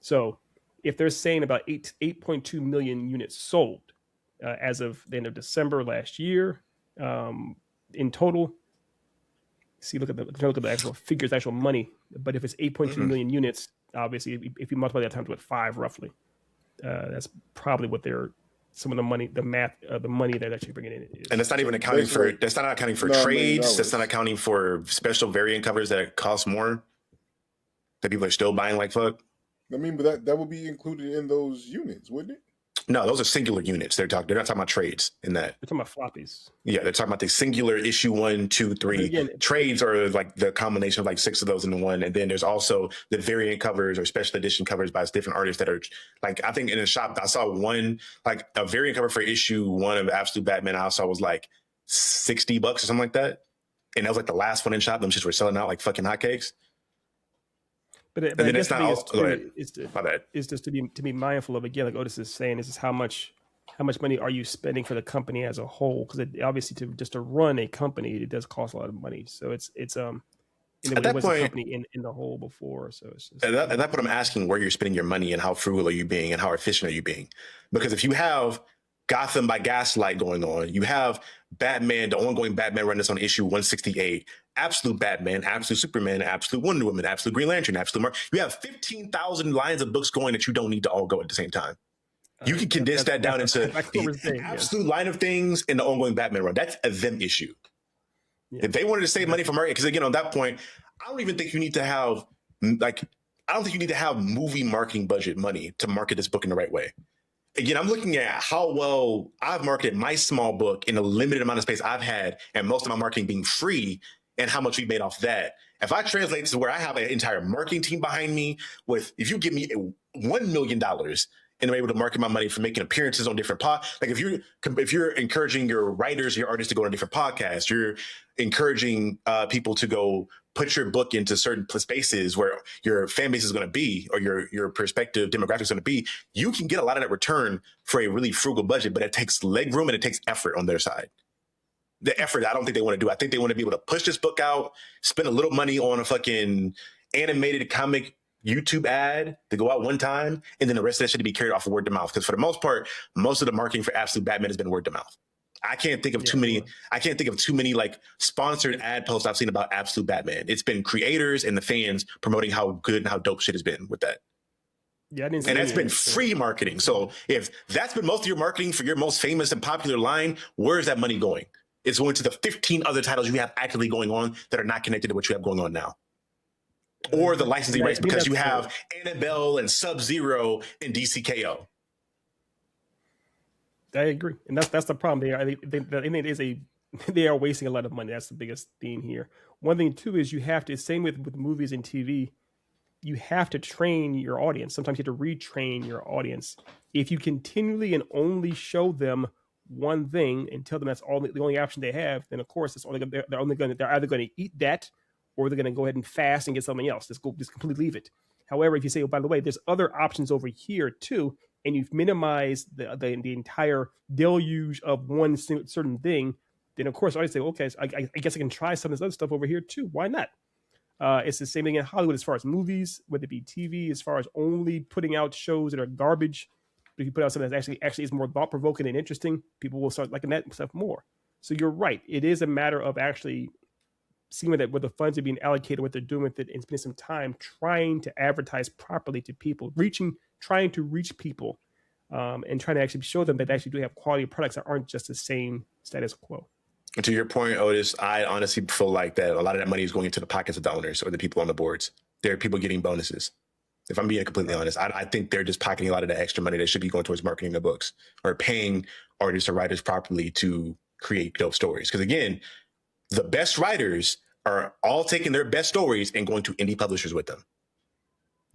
Speaker 4: so if they're saying about 8.2 million units sold as of the end of December last year, in total, look at the actual figures, actual money. But if it's 8.2 million units, obviously, if you multiply that times with 5, roughly, that's probably what some of the money, the money that's actually bringing in is.
Speaker 2: And that's not even accounting for trades. That's not accounting for special variant covers that cost more that people are still buying like fuck.
Speaker 3: I mean, but that would be included in those units, wouldn't it?
Speaker 2: No, those are singular units. They're not talking about trades in that.
Speaker 4: They're talking about floppies.
Speaker 2: Yeah, they're talking about the singular issue 1, 2, 3. Again, trades are like the combination of like 6 of those into one. And then there's also the variant covers or special edition covers by different artists that are like, I think in the shop, I saw one, like a variant cover for issue 1 of Absolute Batman I saw was like $60 or something like that. And that was like the last one in shop. Them shits were selling out like fucking hotcakes.
Speaker 4: But I guess it's just to be mindful of, again, like Otis is saying, this is how much money are you spending for the company as a whole? Because obviously to run a company, it does cost a lot of money. So it's at that point, a company in the whole before. So it's just,
Speaker 2: at that point, I'm asking where you're spending your money and how frugal are you being and how efficient are you being? Because if you have Gotham by Gaslight going on, you have Batman, the ongoing Batman run that's on issue 168, Absolute Batman, Absolute Superman, Absolute Wonder Woman, Absolute Green Lantern, Absolute Mark. You have 15,000 lines of books going that you don't need to all go at the same time. You can condense that down into the absolute line of things in the ongoing Batman run. That's a them issue. Yeah. If they wanted to save money from marketing, because again, on that point, I don't even think you need to have movie marketing budget money to market this book in the right way. Again, I'm looking at how well I've marketed my small book in a limited amount of space I've had, and most of my marketing being free, and how much we made off that. If I translate to where I have an entire marketing team behind me, if you give me $1 million and I'm able to market my money for making appearances on different like if you're encouraging your writers, your artists to go on different podcasts, you're encouraging people to go put your book into certain spaces where your fan base is going to be, or your prospective demographic is going to be, you can get a lot of that return for a really frugal budget, but it takes leg room and it takes effort on their side. The effort, I don't think they want to do. I think they want to be able to push this book out, spend a little money on a fucking animated comic YouTube ad to go out one time, and then the rest of that should be carried off of word of mouth. Because for the most part, most of the marketing for Absolute Batman has been word of mouth. I can't think of too many like sponsored ad posts I've seen about Absolute Batman. It's been creators and the fans promoting how good and how dope shit has been with that.
Speaker 4: Yeah, I didn't see
Speaker 2: and that's been free marketing. So if that's been most of your marketing for your most famous and popular line, where's that money going? It's going to the 15 other titles you have actively going on that are not connected to what you have going on now. Or the licensing rights, because you have Annabelle and Sub-Zero and DCKO.
Speaker 4: I agree, and that's the problem. They are wasting a lot of money. That's the biggest theme here. One thing too is you have to, same with movies and TV, you have to train your audience. Sometimes you have to retrain your audience. If you continually and only show them one thing and tell them that's all the only option they have, then of course they're either going to eat that, or they're going to go ahead and fast and get something else. Just completely leave it. However, if you say, oh, by the way, there's other options over here too, and you've minimized the entire deluge of one certain thing, then of course I say, okay, so I guess I can try some of this other stuff over here too. Why not? It's the same thing in Hollywood as far as movies, whether it be TV, as far as only putting out shows that are garbage. But if you put out something that actually is more thought-provoking and interesting, people will start liking that stuff more. So you're right. It is a matter of actually seeing where the funds are being allocated, what they're doing with it, and spending some time trying to advertise properly to people, trying to reach people, and trying to actually show them that they actually do have quality products that aren't just the same status quo.
Speaker 2: And to your point, Otis, I honestly feel like that a lot of that money is going into the pockets of the owners or the people on the boards. There are people getting bonuses. If I'm being completely honest, I think they're just pocketing a lot of the extra money that should be going towards marketing the books or paying artists or writers properly to create dope stories. Because again, the best writers are all taking their best stories and going to indie publishers with them.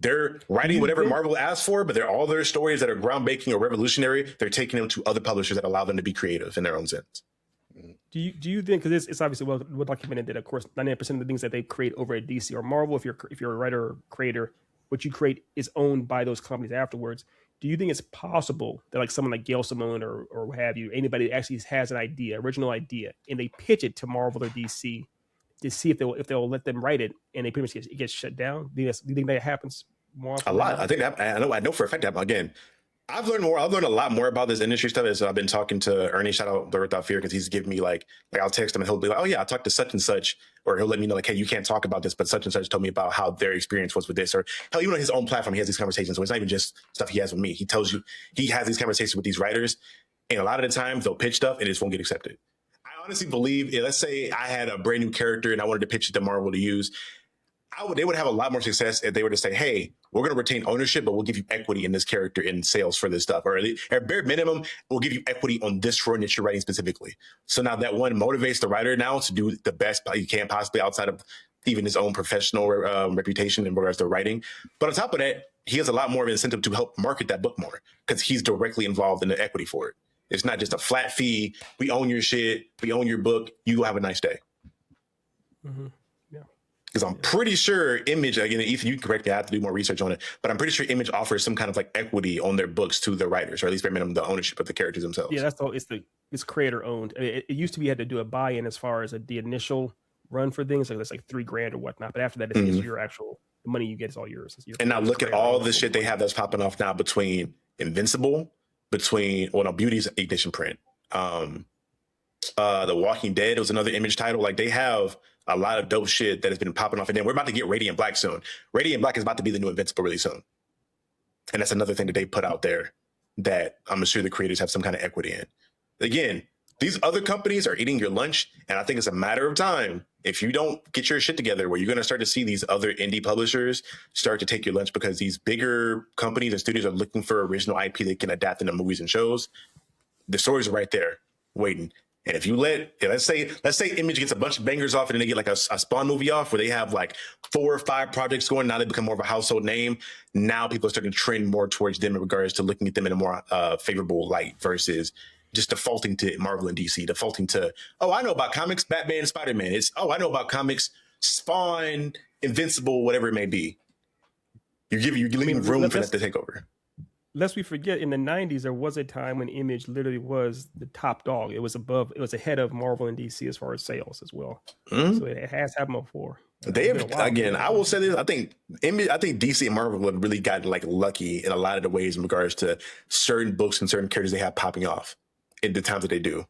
Speaker 2: They're writing whatever Marvel asks for, but they're all their stories that are groundbreaking or revolutionary. They're taking them to other publishers that allow them to be creative in their own sense.
Speaker 4: Do you think, because it's obviously well documented that of course 99% of the things that they create over at DC or Marvel, if you're a writer or creator, what you create is owned by those companies afterwards. Do you think it's possible that like someone like Gail Simone or what have you, anybody actually has an idea, original idea, and they pitch it to Marvel or DC to see if they'll let them write it, and they pretty much it gets shut down? Do you think that happens more often?
Speaker 2: A lot. I think that I know for a fact that again. I've learned a lot more about this industry stuff as I've been talking to Ernie, shout out Blur Without Fear, because he's giving me like I'll text him and he'll be like, oh yeah, I talked to such and such, or he'll let me know like, hey, you can't talk about this, but such and such told me about how their experience was with this, or hell, even on his own platform, he has these conversations. So it's not even just stuff he has with me. He tells you he has these conversations with these writers, and a lot of the times they'll pitch stuff and it just won't get accepted. I honestly believe, let's say I had a brand new character and I wanted to pitch it to Marvel to use. They would have a lot more success if they were to say, hey, we're going to retain ownership, but we'll give you equity in this character in sales for this stuff. Or at bare minimum, we'll give you equity on this run that you're writing specifically. So now that one motivates the writer now to do the best he can possibly outside of even his own professional reputation in regards to writing. But on top of that, he has a lot more of an incentive to help market that book more because he's directly involved in the equity for it. It's not just a flat fee. We own your shit. We own your book. You go have a nice day.
Speaker 4: Mm-hmm.
Speaker 2: Because I'm pretty sure Image, again, Ethan, you can correct me, I have to do more research on it, but I'm pretty sure Image offers some kind of like equity on their books to the writers, or at least bare minimum the ownership of the characters themselves.
Speaker 4: Yeah, that's all. It's creator owned. It used to be you had to do a buy-in as far as the initial run for things, like that's like $3,000 or whatnot. But after that, it's your actual the money you get is all yours.
Speaker 2: And now look at all the shit they have that's popping off now between Invincible, Beauty's Ignition print, The Walking Dead was another Image title. Like they have a lot of dope shit that has been popping off. And then we're about to get Radiant Black soon. Radiant Black is about to be the new Invincible really soon. And that's another thing that they put out there that I'm sure the creators have some kind of equity in. Again, these other companies are eating your lunch. And I think it's a matter of time. If you don't get your shit together, where you're going to start to see these other indie publishers start to take your lunch because these bigger companies and studios are looking for original IP they can adapt into movies and shows. The stories are right there waiting. And if you let's say Image gets a bunch of bangers off and then they get like a Spawn movie off where they have like 4 or 5 projects going, now they become more of a household name. Now people are starting to trend more towards them in regards to looking at them in a more favorable light versus just defaulting to Marvel and DC, defaulting to, oh, I know about comics, Batman, Spider-Man. It's, oh, I know about comics, Spawn, Invincible, whatever it may be. You're leaving room for that to take over.
Speaker 4: Lest we forget, in the 90s, there was a time when Image literally was the top dog. It was ahead of Marvel and DC as far as sales as well. Mm-hmm. So it has happened before.
Speaker 2: I will say this. I think DC and Marvel have really gotten like lucky in a lot of the ways in regards to certain books and certain characters they have popping off in the times that they do.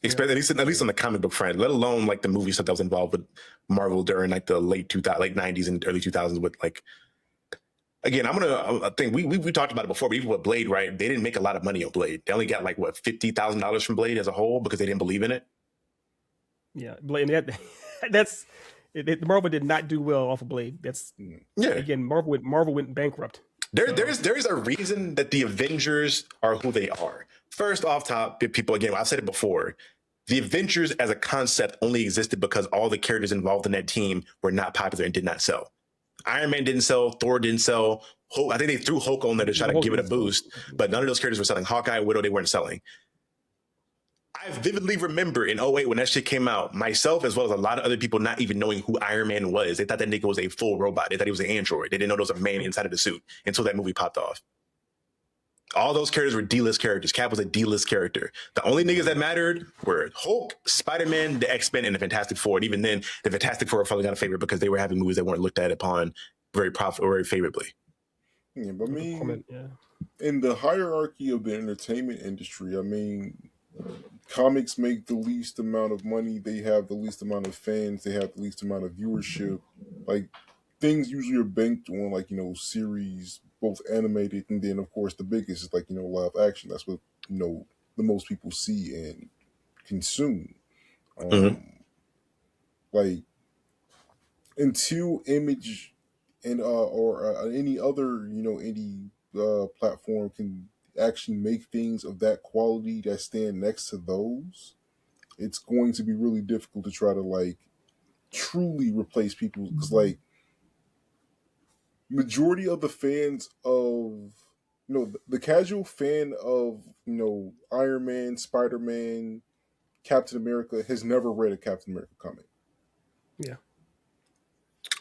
Speaker 2: At least on the comic book front, let alone like the movie stuff that was involved with Marvel during like the late 90s and early 2000s with like. Again, I think we talked about it before, but even with Blade, right? They didn't make a lot of money on Blade. They only got like what $50,000 from Blade as a whole because they didn't believe in it.
Speaker 4: Yeah, Blade. Marvel did not do well off of Blade. Again, Marvel went bankrupt.
Speaker 2: There's a reason that the Avengers are who they are. First off top, people, again, I've said it before. The Avengers as a concept only existed because all the characters involved in that team were not popular and did not sell. Iron Man didn't sell, Thor didn't sell. Hulk, I think they threw Hulk on there to try to give it a boost, but none of those characters were selling. Hawkeye, Widow, they weren't selling. I vividly remember in 2008 when that shit came out, myself as well as a lot of other people not even knowing who Iron Man was. They thought that nigga was a full robot. They thought he was an android. They didn't know there was a man inside of the suit until that movie popped off. All those characters were D-list characters. Cap was a D-list character. The only niggas that mattered were Hulk, Spider-Man, the X-Men, and the Fantastic Four. And even then, the Fantastic Four probably got a favorite because they were having movies that weren't looked at upon very favorably.
Speaker 3: Yeah, but I mean, in the hierarchy of the entertainment industry, I mean, comics make the least amount of money. They have the least amount of fans. They have the least amount of viewership. Like, things usually are banked on, like, series, both animated, and then, of course, the biggest is, like, live action. That's what, the most people see and consume. Like, until Image and or any other, any platform can actually make things of that quality that stand next to those, it's going to be really difficult to try to, like, truly replace people, because, like, majority of the fans of the casual fan of Iron Man, Spider-Man, Captain America has never read a Captain America comic.
Speaker 4: Yeah.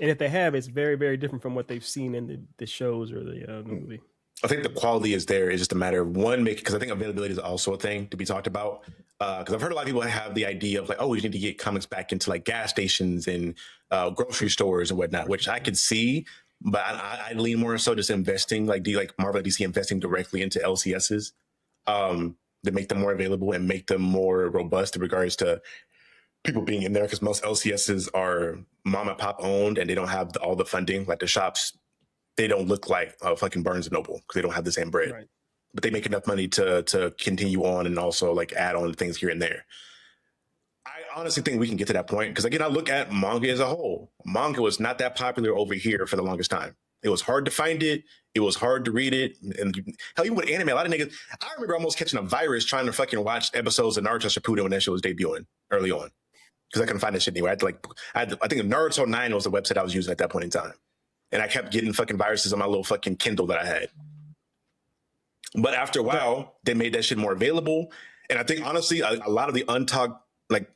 Speaker 4: And if they have, it's very, very different from what they've seen in the shows or the movie.
Speaker 2: I think the quality is there. It's just a matter of one, because I think availability is also a thing to be talked about. Because I've heard a lot of people have the idea of like, oh, we need to get comics back into like gas stations and grocery stores and whatnot, which I could see, but I lean more so just investing, like Marvel and DC investing directly into LCSs to make them more available and make them more robust in regards to people being in there, because most LCSs are mom and pop owned and they don't have all the funding. Like the shops, they don't look like fucking Barnes and Noble because they don't have the same bread. Right. But they make enough money to continue on and also like add on things here and there. I honestly think we can get to that point because again, I look at manga as a whole. Manga was not that popular over here for the longest time. It was hard to find it. It was hard to read it. And hell, even with anime, a lot of niggas, I remember almost catching a virus trying to fucking watch episodes of Naruto Shippuden when that shit was debuting early on. Because I couldn't find that shit anywhere. I think Naruto 9 was the website I was using at that point in time. And I kept getting fucking viruses on my little fucking Kindle that I had. But after a while, they made that shit more available. And I think, honestly, a lot of the untalked like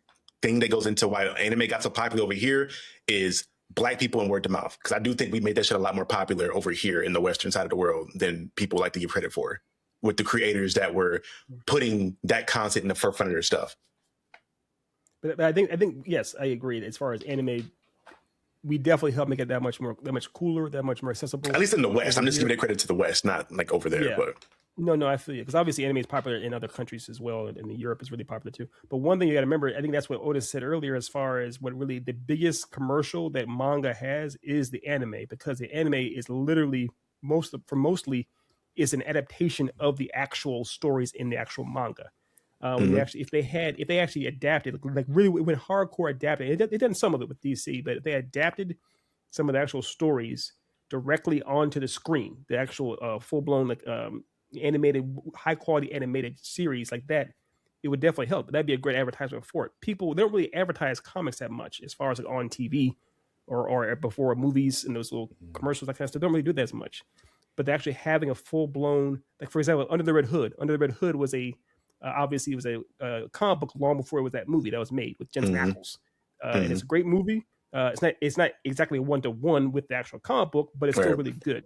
Speaker 2: thing that goes into why anime got so popular over here is Black people and word to mouth. Because I do think we made that shit a lot more popular over here in the Western side of the world than people like to give credit for, with the creators that were putting that content in the forefront of their stuff.
Speaker 4: But I think yes, I agree. As far as anime, we definitely help make it that much cooler, that much more accessible.
Speaker 2: At least in the West. I'm just giving credit to the West, not like over there. Yeah. But
Speaker 4: no, I feel you. Because obviously anime is popular in other countries as well, and Europe is really popular too. But one thing you got to remember, I think that's what Otis said earlier, as far as what really the biggest commercial that manga has is the anime, because the anime is literally mostly is an adaptation of the actual stories in the actual manga. If they actually adapted, like really went hardcore adapted, they done some of it with DC, but if they adapted some of the actual stories directly onto the screen, the actual full-blown like animated, high-quality animated series like that, it would definitely help. That'd be a great advertisement for it. People, they don't really advertise comics that much as far as like on TV or before movies and those little commercials, like that stuff. They don't really do that as much. But they're actually having a full-blown, like for example, Under the Red Hood. Under the Red Hood was obviously it was a comic book long before it was that movie that was made with Jensen Ackles. And it's a great movie. It's not exactly a one-to-one with the actual comic book, but it's still really good.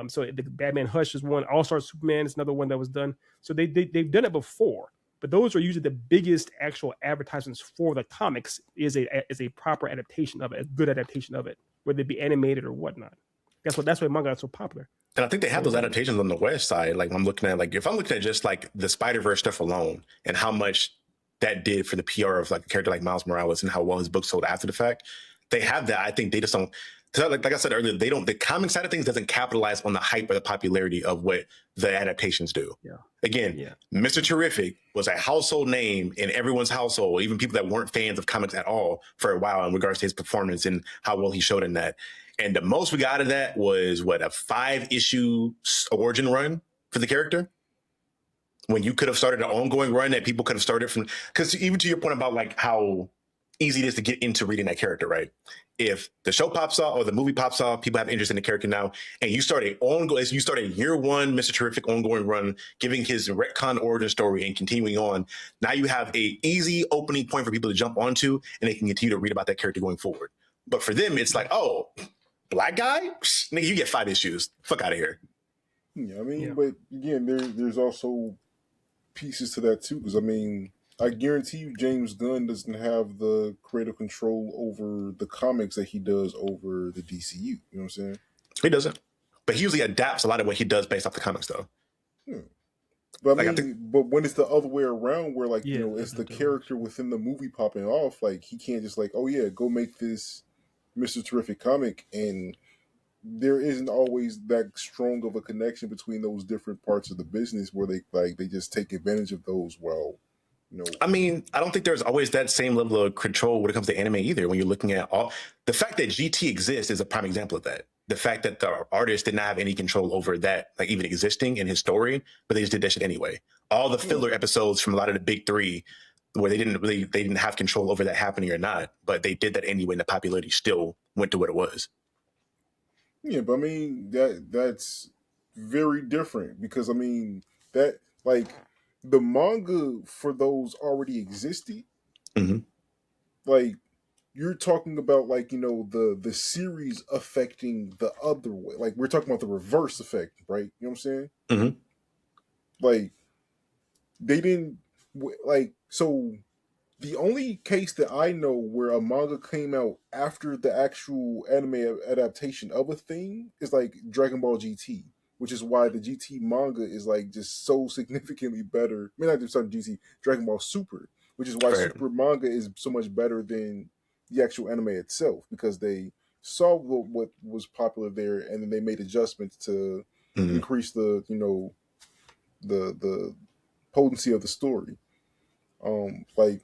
Speaker 4: So the Batman Hush is one. All-Star Superman is another one that was done. So they've done it before, but those are usually the biggest actual advertisements for the comics is a proper adaptation of it, a good adaptation of it, whether it be animated or whatnot. That's why manga is so popular.
Speaker 2: And I think they have those adaptations on the West side. Like if I'm looking at just like the Spider-Verse stuff alone and how much that did for the PR of like a character like Miles Morales and how well his book sold after the fact, they have that. I think they just don't. Like I said earlier, the comic side of things doesn't capitalize on the hype or the popularity of what the adaptations do. Yeah. Again, Mr. Terrific was a household name in everyone's household, even people that weren't fans of comics at all for a while in regards to his performance and how well he showed in that. And the most we got out of that was a 5-issue origin run for the character. When you could have started an ongoing run that people could have started from, because even to your point about like how easy it is to get into reading that character, right? If the show pops off or the movie pops off, people have interest in the character now, and you start a year one Mr. Terrific ongoing run, giving his retcon origin story and continuing on. Now you have a easy opening point for people to jump onto, and they can continue to read about that character going forward. But for them, it's like, oh, black guy? Psh, nigga, you get 5 issues. Fuck out of here.
Speaker 3: Yeah, I mean, but again, there's also pieces to that too, because I mean, I guarantee you, James Gunn doesn't have the creative control over the comics that he does over the DCU. You know what I'm saying?
Speaker 2: He doesn't, but he usually adapts a lot of what he does based off the comics, though.
Speaker 3: But I mean, but when it's the other way around, where like it's the character within the movie popping off, like he can't just like, oh yeah, go make this Mr. Terrific comic, and there isn't always that strong of a connection between those different parts of the business where they just take advantage of those. Well, I
Speaker 2: mean, I don't think there's always that same level of control when it comes to anime either. When you're looking at all the fact that GT exists is a prime example of that. The fact that the artist did not have any control over that, like even existing in his story, but they just did that shit anyway. All the filler episodes from a lot of the big three, where they didn't have control over that happening or not, but they did that anyway, and the popularity still went to what it was.
Speaker 3: Yeah, but I mean that's very different, because I mean that like the manga for those already existed.
Speaker 2: Mm-hmm.
Speaker 3: Like you're talking about like the series affecting the other way. Like we're talking about the reverse effect, right? You know what I'm saying?
Speaker 2: Mm-hmm.
Speaker 3: Like they didn't like so. The only case that I know where a manga came out after the actual anime adaptation of a thing is like Dragon Ball GT, which is why the GT manga is like just so significantly better. I mean, not just GT, Dragon Ball Super, which is why Super manga is so much better than the actual anime itself, because they saw what was popular there, and then they made adjustments to increase the the potency of the story. Like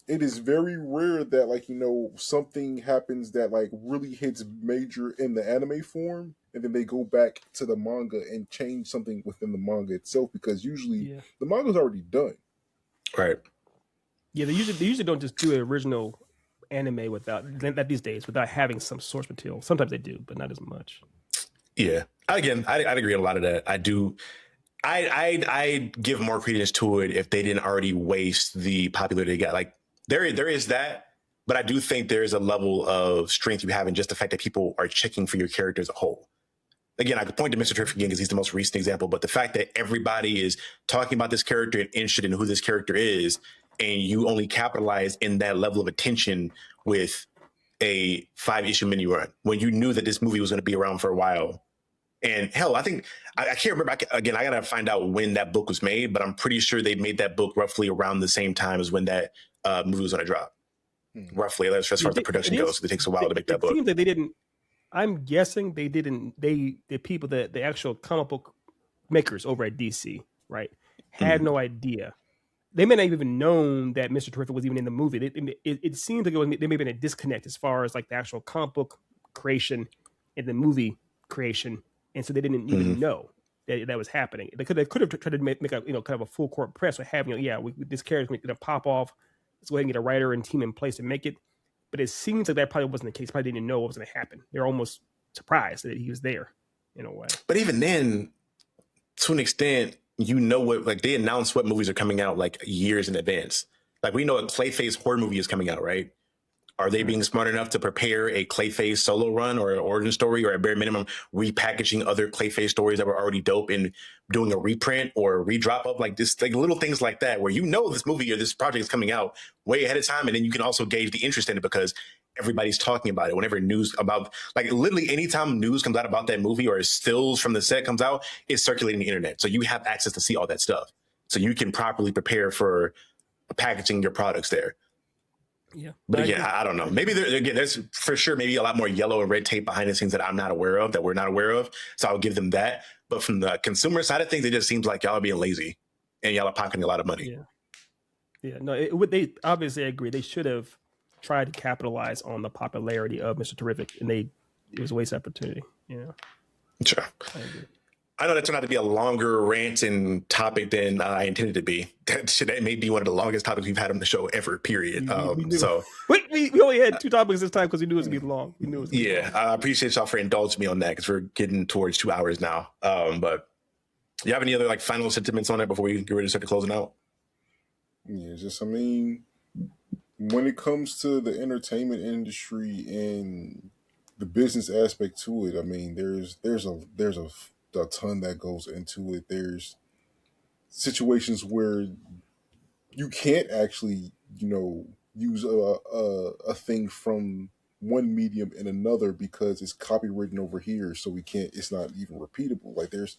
Speaker 3: it is very rare that like something happens that like really hits major in the anime form, and then they go back to the manga and change something within the manga itself, because usually the manga's already done.
Speaker 2: Right.
Speaker 4: Yeah, they usually don't just do an original anime without that these days without having some source material. Sometimes they do, but not as much.
Speaker 2: Yeah. Again, I'd agree on a lot of that. I do. I give more credence to it if they didn't already waste the popularity they got. Like there is that, but I do think there is a level of strength you have in just the fact that people are checking for your character as a whole. Again, I could point to Mr. Terrific again because he's the most recent example, but the fact that everybody is talking about this character and interested in who this character is, and you only capitalize in that level of attention with a 5-issue mini run when you knew that this movie was going to be around for a while. And hell, I think, I can't remember, I got to find out when that book was made, but I'm pretty sure they made that book roughly around the same time as when that movie was going to drop. Roughly, as far as the production goes. It takes a while to make that book.
Speaker 4: It seems like they didn't, I'm guessing they didn't, the people, the actual comic book makers over at DC, right, had no idea. They may not have even known that Mr. Terrific was even in the movie. It seems like there may have been a disconnect as far as like the actual comic book creation and the movie creation. And so they didn't even know that was happening. They could have tried to make a kind of a full court press or have this character going to pop off. Let's go ahead and get a writer and team in place to make it. But it seems like that probably wasn't the case. Probably didn't know what was going to happen. They're almost surprised that he was there in a way.
Speaker 2: But even then, to an extent, they announce what movies are coming out like years in advance. Like we know a Clayface horror movie is coming out, right? Are they being smart enough to prepare a Clayface solo run or an origin story, or at bare minimum repackaging other Clayface stories that were already dope and doing a reprint or a redrop of like this, like little things like that, where this movie or this project is coming out way ahead of time, and then you can also gauge the interest in it because everybody's talking about it. Whenever news about, like literally anytime news comes out about that movie or stills from the set comes out, it's circulating the internet, so you have access to see all that stuff, so you can properly prepare for packaging your products there.
Speaker 4: Yeah,
Speaker 2: but again, I don't know. Maybe there's for sure maybe a lot more yellow and red tape behind the scenes that I'm not aware of, that we're not aware of. So I'll give them that. But from the consumer side of things, it just seems like y'all are being lazy and y'all are pocketing a lot of money.
Speaker 4: Yeah. No, they obviously agree. They should have tried to capitalize on the popularity of Mr. Terrific, and it was a waste of opportunity.
Speaker 2: Sure.
Speaker 4: I agree.
Speaker 2: I know that turned out to be a longer rant and topic than I intended to be. That may be one of the longest topics we've had on the show ever, period.
Speaker 4: We knew.
Speaker 2: So
Speaker 4: we only had 2 topics this time because we knew it was going to be long. We knew it was gonna be long.
Speaker 2: I appreciate y'all for indulging me on that because we're getting towards 2 hours now. But you have any other like final sentiments on it before we get ready to start closing out?
Speaker 3: Yeah, just I mean, when it comes to the entertainment industry and the business aspect to it, I mean, there's a ton that goes into it. There's situations where you can't actually, use a thing from one medium in another because it's copywritten over here, so we can't. It's not even repeatable. Like there's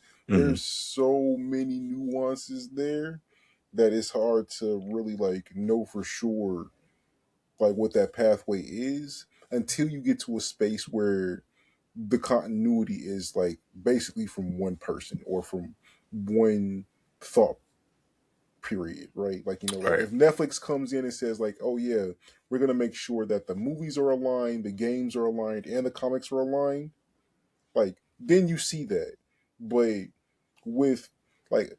Speaker 3: so many nuances there that it's hard to really like know for sure like what that pathway is until you get to a space where the continuity is like basically from one person or from one thought period, right? Like, like if Netflix comes in and says like, oh yeah, we're going to make sure that the movies are aligned, the games are aligned, and the comics are aligned, like then you see that. But with like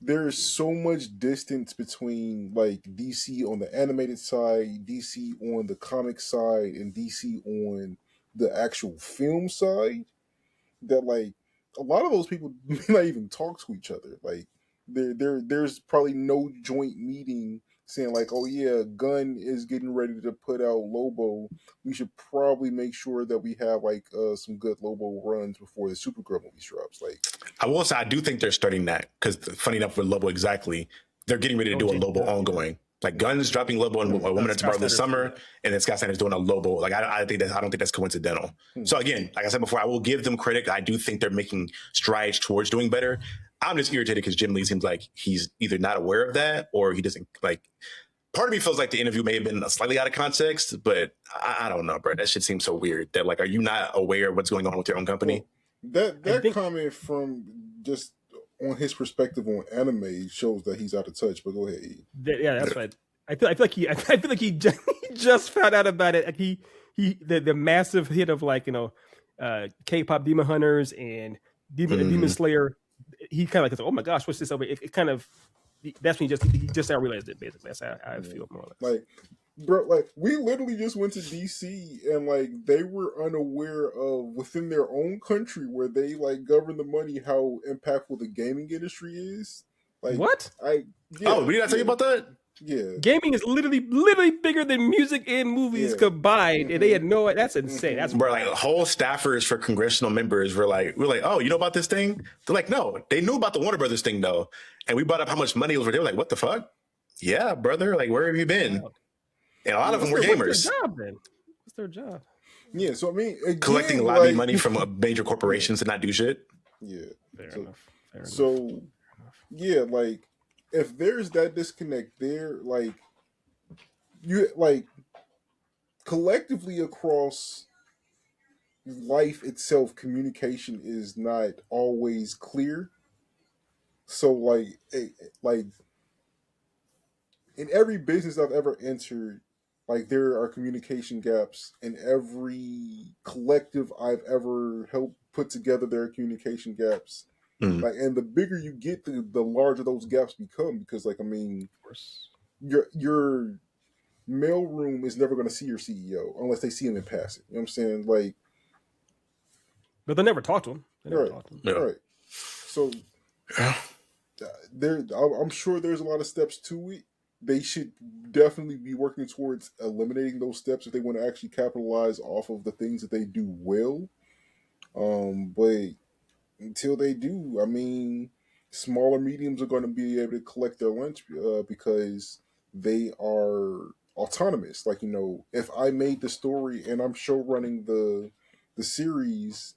Speaker 3: there's so much distance between like DC on the animated side, DC on the comic side, and DC on the actual film side that like a lot of those people may not even talk to each other. Like there's probably no joint meeting saying like, oh yeah, Gunn is getting ready to put out Lobo. We should probably make sure that we have like some good Lobo runs before the Supergirl movie drops. Like
Speaker 2: I will say I do think they're starting that because funny enough with Lobo exactly, they're getting ready to do a Lobo ongoing. Like Gunn's dropping Lobo and A Woman at Tomorrow this summer, and then Scott Snyder's doing a Lobo. Like I don't think that's coincidental. So again, like I said before, I will give them credit. I do think they're making strides towards doing better. I'm just irritated because Jim Lee seems like he's either not aware of that or he doesn't like. Part of me feels like the interview may have been slightly out of context, but I don't know, bro. That shit seems so weird. That like, are you not aware of what's going on with your own company?
Speaker 3: Well, that comment from just on his perspective on anime shows that he's out of touch. But go ahead.
Speaker 4: Yeah, that's right. I feel like he just found out about it. Like the massive hit of like K-pop Demon Hunters and Demon Slayer. He kind of like, oh my gosh, what's this over? It kind of that's when he just now realized it. Basically, that's how I feel more or less.
Speaker 3: Like, bro, like we literally just went to DC and like they were unaware of within their own country where they like govern the money how impactful the gaming industry is. Like
Speaker 4: what?
Speaker 2: We did I tell you about that?
Speaker 3: Yeah,
Speaker 4: gaming is literally bigger than music and movies combined, and they had no. That's insane. That's
Speaker 2: where like whole staffers for congressional members were like, oh, you know about this thing? They're like, no, they knew about the Warner Brothers thing though, and we brought up how much money it was. They were like, what the fuck? Yeah, brother, like where have you been? And a lot of them were gamers.
Speaker 4: What's their job then? What's their job?
Speaker 3: Yeah, so I mean, again,
Speaker 2: collecting lobby money from major corporations to not do shit.
Speaker 3: Yeah,
Speaker 4: fair enough.
Speaker 3: So yeah, like. If there's that disconnect there, like you like collectively across life itself, communication is not always clear. So like in every business I've ever entered, like there are communication gaps. In every collective I've ever helped put together, there are communication gaps. Like, and the bigger you get, the larger those gaps become. Because, like, I mean, your mailroom is never going to see your CEO unless they see him in passing. You know what I'm saying? Like,
Speaker 4: but they never talk to him.
Speaker 3: Right. So, I'm sure there's a lot of steps to it. They should definitely be working towards eliminating those steps if they want to actually capitalize off of the things that they do well. But until they do, I mean, smaller mediums are going to be able to collect their lunch because they are autonomous. Like, if I made the story and I'm show running the series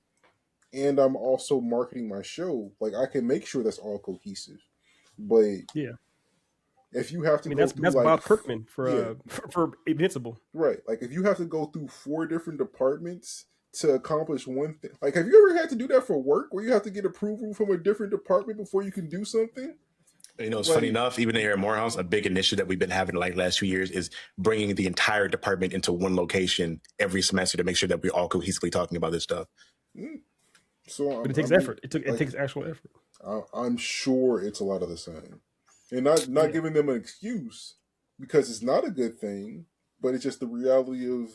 Speaker 3: and I'm also marketing my show, like I can make sure that's all cohesive. But
Speaker 4: yeah,
Speaker 3: if you have to,
Speaker 4: that's Bob Kirkman for Invincible,
Speaker 3: right? Like if you have to go through 4 different departments to accomplish one thing. Like, have you ever had to do that for work where you have to get approval from a different department before you can do something?
Speaker 2: It's funny enough, even here at Morehouse, a big initiative that we've been having like last few years is bringing the entire department into one location every semester to make sure that we're all cohesively talking about this stuff.
Speaker 3: So
Speaker 4: But it takes
Speaker 3: I mean,
Speaker 4: effort. It takes actual effort.
Speaker 3: I'm sure it's a lot of the same, and not giving them an excuse because it's not a good thing, but it's just the reality of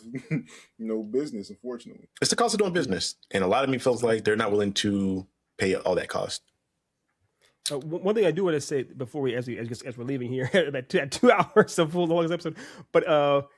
Speaker 3: business. Unfortunately,
Speaker 2: It's the cost of doing business, and a lot of me feels like they're not willing to pay all that cost.
Speaker 4: One thing I do want to say before we, as we're leaving here at 2 hours of full longest episode, but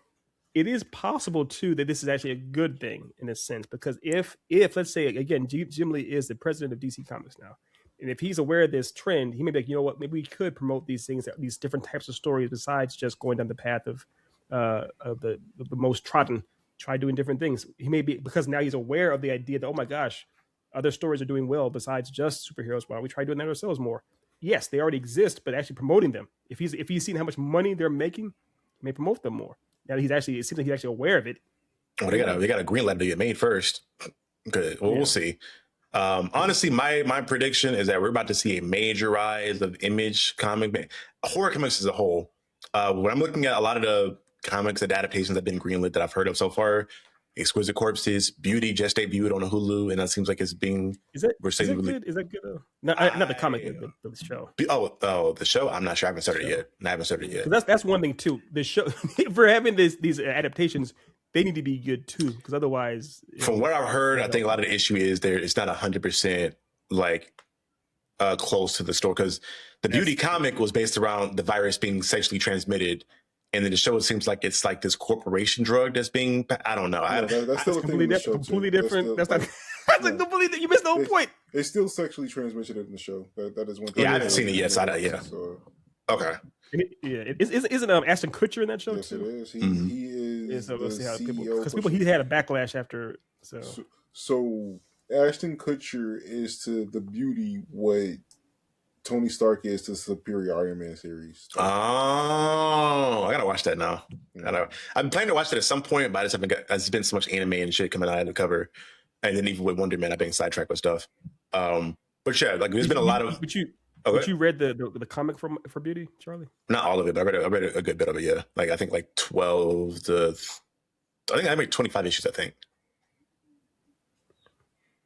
Speaker 4: it is possible too that this is actually a good thing in a sense, because if let's say again, Jim Lee is the president of DC Comics now, and if he's aware of this trend, he may be like, you know what, maybe we could promote these things, these different types of stories besides just going down the path of the most trodden. Try doing different things. He may be, because now he's aware of the idea that, oh my gosh, other stories are doing well besides just superheroes. Why don't we try doing that ourselves more? Yes, they already exist, but actually promoting them. If he's seen how much money they're making, he may promote them more. Now it seems like he's actually aware of it.
Speaker 2: Well, they got a green light to get made first. Good. Well, we'll see. Honestly, my prediction is that we're about to see a major rise of Image horror comics as a whole. When I'm looking at a lot of the comics and adaptations that have been greenlit that I've heard of so far, Exquisite Corpses, Beauty just debuted on Hulu, and that seems like it's being.
Speaker 4: Is that good? Is that good? Not the comic, but the show.
Speaker 2: The show. I'm not sure. I haven't started yet. I haven't started yet.
Speaker 4: That's one thing too. The show for having these adaptations, they need to be good too, because otherwise.
Speaker 2: From what I've heard, I think a lot of the issue is it's not 100% like close to the story, because the Beauty comic was based around the virus being sexually transmitted. And then the show, it seems like it's like this corporation drug that's being, I don't know.
Speaker 3: That's still a thing in the show.
Speaker 4: Completely different. That's not. That's like completely. You missed the whole point.
Speaker 3: It's still sexually transmitted in the show. That is one thing.
Speaker 2: Yeah, I haven't seen it yet. So yeah. So, okay.
Speaker 4: Isn't Ashton Kutcher in that show
Speaker 3: yes,
Speaker 4: too?
Speaker 3: Yes, it is. He is.
Speaker 4: So we'll see how
Speaker 3: CEO
Speaker 4: people he had a backlash after.
Speaker 3: So Ashton Kutcher is to the Beauty what Tony Stark is to the Superior Iron Man series.
Speaker 2: Oh, I gotta watch that now. I'm planning to watch that at some point, but I just haven't got. There's been so much anime and shit coming out of the cover, and then even with Wonder Man, I've been sidetracked with stuff. But yeah, like there's been a lot of.
Speaker 4: But you read the comic for Beauty, Charlie?
Speaker 2: Not all of it, but I read a good bit of it. Yeah, like I think like 12 to. I think I made 25 issues. I think.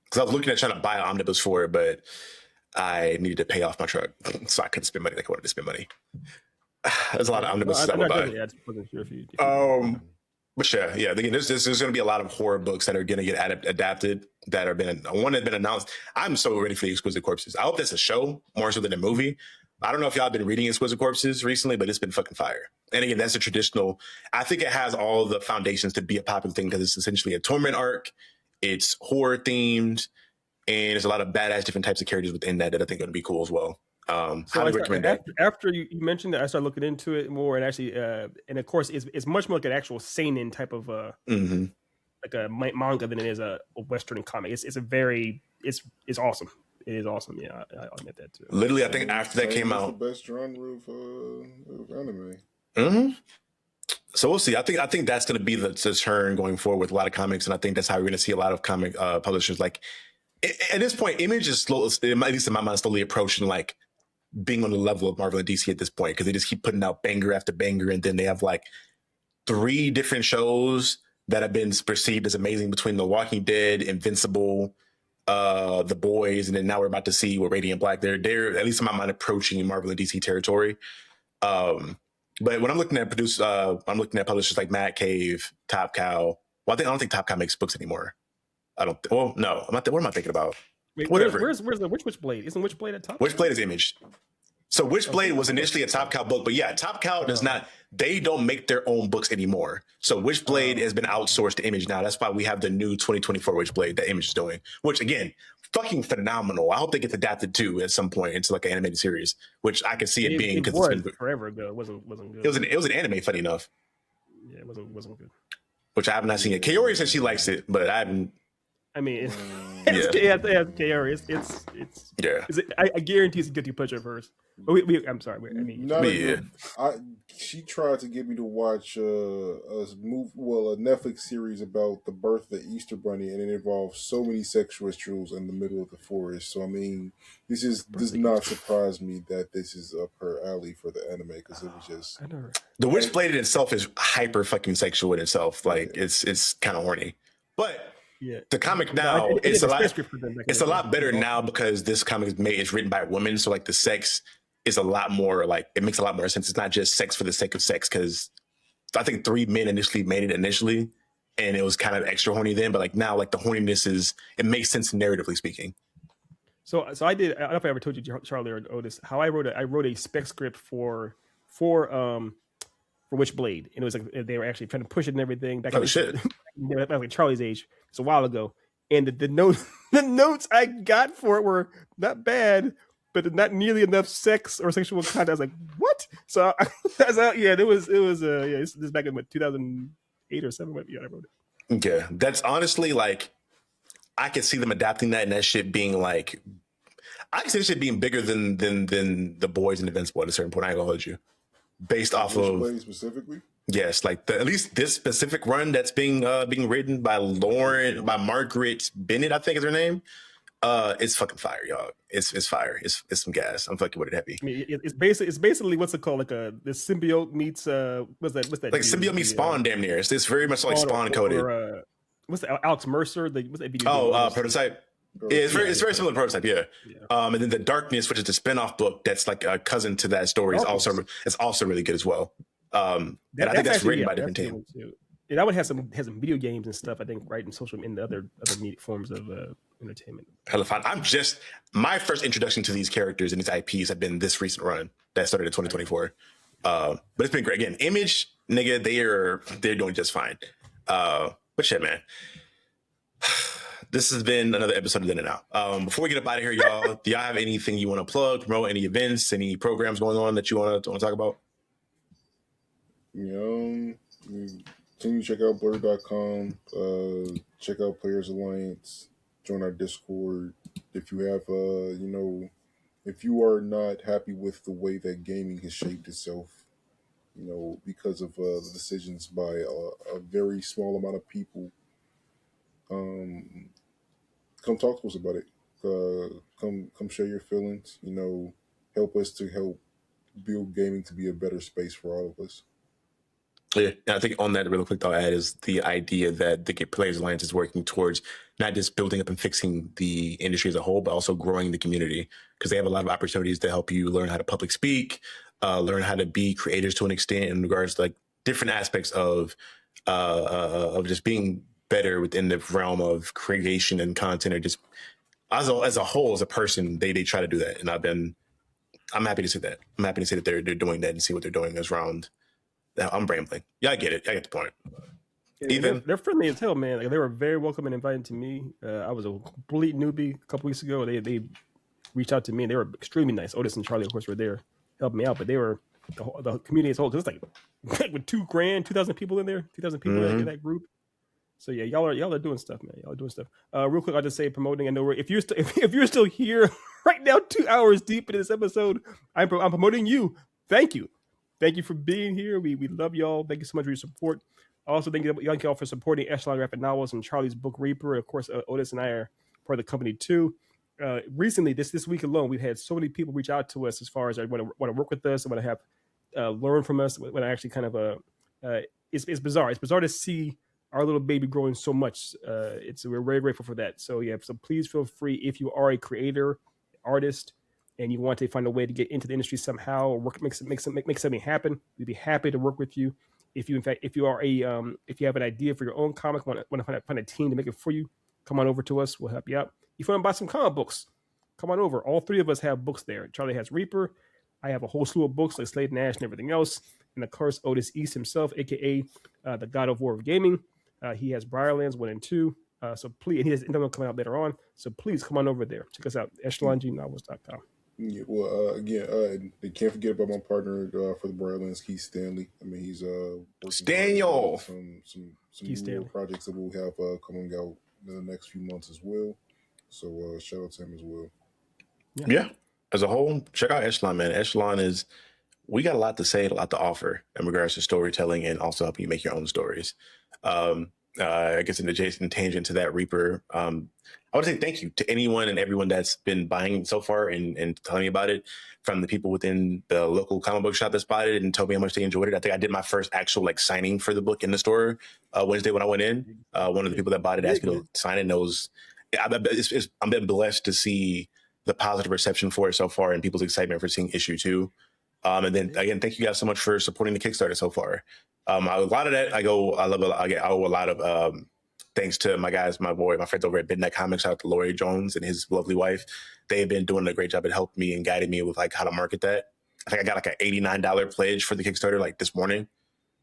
Speaker 2: Because I was looking at trying to buy an omnibus for it, but I needed to pay off my truck, so I couldn't spend money like I wanted to spend money. There's a lot of omnibuses I would buy.
Speaker 4: I just wasn't sure if you
Speaker 2: but yeah. Again, there's going to be a lot of horror books that are going to get adapted that are one that's been announced. I'm so ready for the Exquisite Corpses. I hope that's a show more so than a movie. I don't know if y'all have been reading Exquisite Corpses recently, but it's been fucking fire. And again, that's a traditional. I think it has all the foundations to be a popular thing because it's essentially a torment arc. It's horror themed. And there's a lot of badass different types of characters within that I think are going to be cool as well. Highly recommend that.
Speaker 4: After you mentioned that, I started looking into it more, and actually, and of course, it's much more like an actual seinen type of like a manga than it is a Western comic. It's awesome. It is awesome. Yeah, I'll admit that too.
Speaker 2: Literally, I think after that came out,
Speaker 3: the best genre of anime.
Speaker 2: Mm-hmm. So we'll see. I think that's going to be the turn going forward with a lot of comics, and I think that's how we're going to see a lot of comic publishers like. At this point, Image is slow, at least in my mind, slowly approaching like being on the level of Marvel and DC at this point, because they just keep putting out banger after banger, and then they have like 3 different shows that have been perceived as amazing between The Walking Dead, Invincible, The Boys, and then now we're about to see with Radiant Black. They're at least in my mind approaching Marvel and DC territory. But when I'm looking at publishers like Mad Cave, Top Cow. Well, I don't think Top Cow makes books anymore. No, I'm not. What am I thinking about?
Speaker 4: Wait,
Speaker 2: whatever.
Speaker 4: Where's the Witchblade? Isn't Witchblade at Top?
Speaker 2: Witchblade is Image. So Witchblade was initially a Top Cow book, but yeah, Top Cow does not. They don't make their own books anymore. So Witchblade has been outsourced to Image now. That's why we have the new 2024 Witchblade that Image is doing, which again, fucking phenomenal. I hope they get adapted too at some point into like an animated series, which I can see it being because
Speaker 4: it's been forever ago. It wasn't good.
Speaker 2: It was an anime, funny enough.
Speaker 4: Yeah, it wasn't good.
Speaker 2: Which I have not seen it. Kaori said she likes it, but I haven't.
Speaker 4: I mean, Kaori. I guarantee it's a guilty pleasure of hers. But I'm sorry.
Speaker 3: She tried to get me to watch a Netflix series about the birth of the Easter Bunny, and it involves so many sexual rituals in the middle of the forest. So I mean, does not surprise me that this is up her alley for the anime, because it was just
Speaker 2: the Witchblade in itself is hyper fucking sexual in itself. Like it's kind of horny, but.
Speaker 4: Yeah.
Speaker 2: The comic
Speaker 4: I
Speaker 2: now,
Speaker 4: did
Speaker 2: it's
Speaker 4: the
Speaker 2: a lot.
Speaker 4: script for them back in
Speaker 2: It's
Speaker 4: the
Speaker 2: a
Speaker 4: day.
Speaker 2: lot better now because this comic is made. It's written by women, so like the sex is a lot more like it makes a lot more sense. It's not just sex for the sake of sex because I think 3 men initially made it initially, and it was kind of extra horny then. But like now, like the horniness is it makes sense narratively speaking.
Speaker 4: So I did. I don't know if I ever told you, Charlie or Otis, how I wrote a spec script for Witchblade, and it was like they were actually trying to push it and everything back
Speaker 2: Oh
Speaker 4: in
Speaker 2: shit!
Speaker 4: back like Charlie's age. It's a while ago, and the notes the notes I got for it were not bad, but not nearly enough sex or sexual content. I was like, what? So yeah, it was yeah. This is back in what 2008 or 7. Yeah, I wrote it.
Speaker 2: Yeah, that's honestly like I could see them adapting that and that shit being like I can see this shit being bigger than the boys in Invincible at a certain point. I ain't gonna hold you. Based off of
Speaker 3: Witchblade specifically.
Speaker 2: yes, like at least this specific run that's being written by Margaret Bennett, I think is her name. It's fucking fire, y'all. It's fire. It's some gas. I'm fucking with it heavy.
Speaker 4: I mean, it's basically what's it called? Like the symbiote meets what's that?
Speaker 2: Like symbiote meets Spawn, damn near. It's very much like Spawn coded.
Speaker 4: Or, what's the Alex Mercer? What's that video?
Speaker 2: Prototype. Yeah, it's very similar to Prototype, yeah. And then the Darkness, which is the spinoff book that's like a cousin to that story, is also really good as well. And I think that's written by a different team.
Speaker 4: Yeah, that one has some video games and stuff. I think right in social in the other media forms of entertainment.
Speaker 2: Hella fun. My first introduction to these characters and these IPs have been this recent run that started in 2024. But it's been great. Again, Image, nigga, they're doing just fine. But shit, man. This has been another episode of In and Out. Before we get up out of here, y'all, do y'all have anything you want to plug, promote, any events, any programs going on that you want to talk about?
Speaker 3: Continue to check out blur.com, check out Players Alliance, join our Discord. If you have, if you are not happy with the way that gaming has shaped itself, because of the decisions by a very small amount of people, come talk to us about it. Come share your feelings. Help us to help build gaming to be a better space for all of us.
Speaker 2: Yeah, and I think on that real quick, I'll add is the idea that the Players Alliance is working towards not just building up and fixing the industry as a whole, but also growing the community because they have a lot of opportunities to help you learn how to public speak, learn how to be creators to an extent in regards to like different aspects of just being better within the realm of creation and content, or just as a whole, as a person, they try to do that, and I'm happy to see that. I'm happy to see that they're doing that and see what they're doing as round. I'm rambling. Yeah, I get it. I get the point.
Speaker 4: Yeah, they're friendly as hell, man. Like, they were very welcome and inviting to me. I was a complete newbie a couple weeks ago. They reached out to me and they were extremely nice. Otis and Charlie, of course, were there helping me out, but they were the community as a whole. Because it's like with 2,000 people in there, 2,000 people in that group. So yeah, y'all are doing stuff, man. Y'all are doing stuff. Real quick, I'll just say promoting. I know if you're still here right now, 2 hours deep into this episode, I'm promoting you. Thank you. Thank you for being here. We love y'all. Thank you so much for your support. Also, thank you all for supporting Echelon Graphic Novels and Charlie's book Reaper. Of course, Otis and I are part of the company too. Recently, this week alone, we've had so many people reach out to us as far as I want to work with us, want to have learn from us. When I actually kind of it's bizarre. It's bizarre to see our little baby growing so much. We're very grateful for that. So yeah, so please feel free if you are a creator, artist, and you want to find a way to get into the industry somehow, or make something happen. We'd be happy to work with you. If you have an idea for your own comic, want to find a team to make it for you, come on over to us. We'll help you out. If you want to buy some comic books, come on over. All three of us have books there. Charlie has Reaper. I have a whole slew of books like Slade and Ash and everything else. And of course, Otis East himself, aka the God of War of Gaming. He has Briarlands 1 and 2. So please, and he has another one coming out later on. So please come on over there. Check us out, echelongnnovels.com.
Speaker 3: Yeah, well, again, they can't forget about my partner for the Briarlands, Keith Stanley. I mean, he's working
Speaker 2: Daniel.
Speaker 3: on some new projects that we'll have coming out in the next few months as well. So shout out to him as well.
Speaker 2: Yeah. As a whole, check out Echelon, man. Echelon we got a lot to say, a lot to offer in regards to storytelling and also helping you make your own stories. I guess an adjacent tangent to that, Reaper. I want to say thank you to anyone and everyone that's been buying so far and telling me about it. From the people within the local comic book shop that bought it and told me how much they enjoyed it. I think I did my first actual like signing for the book in the store Wednesday when I went in. One of the people that bought it asked me to sign it. Knows I've been blessed to see the positive reception for it so far and people's excitement for seeing issue 2. And then again, thank you guys so much for supporting the Kickstarter so far. A lot of that I owe a lot of thanks to my guys, my friends over at Midnight Comics. Shout out to Laurie Jones and his lovely wife. They've been doing a great job at helping me and guiding me with like how to market that. I think I got like an $89 pledge for the Kickstarter like this morning.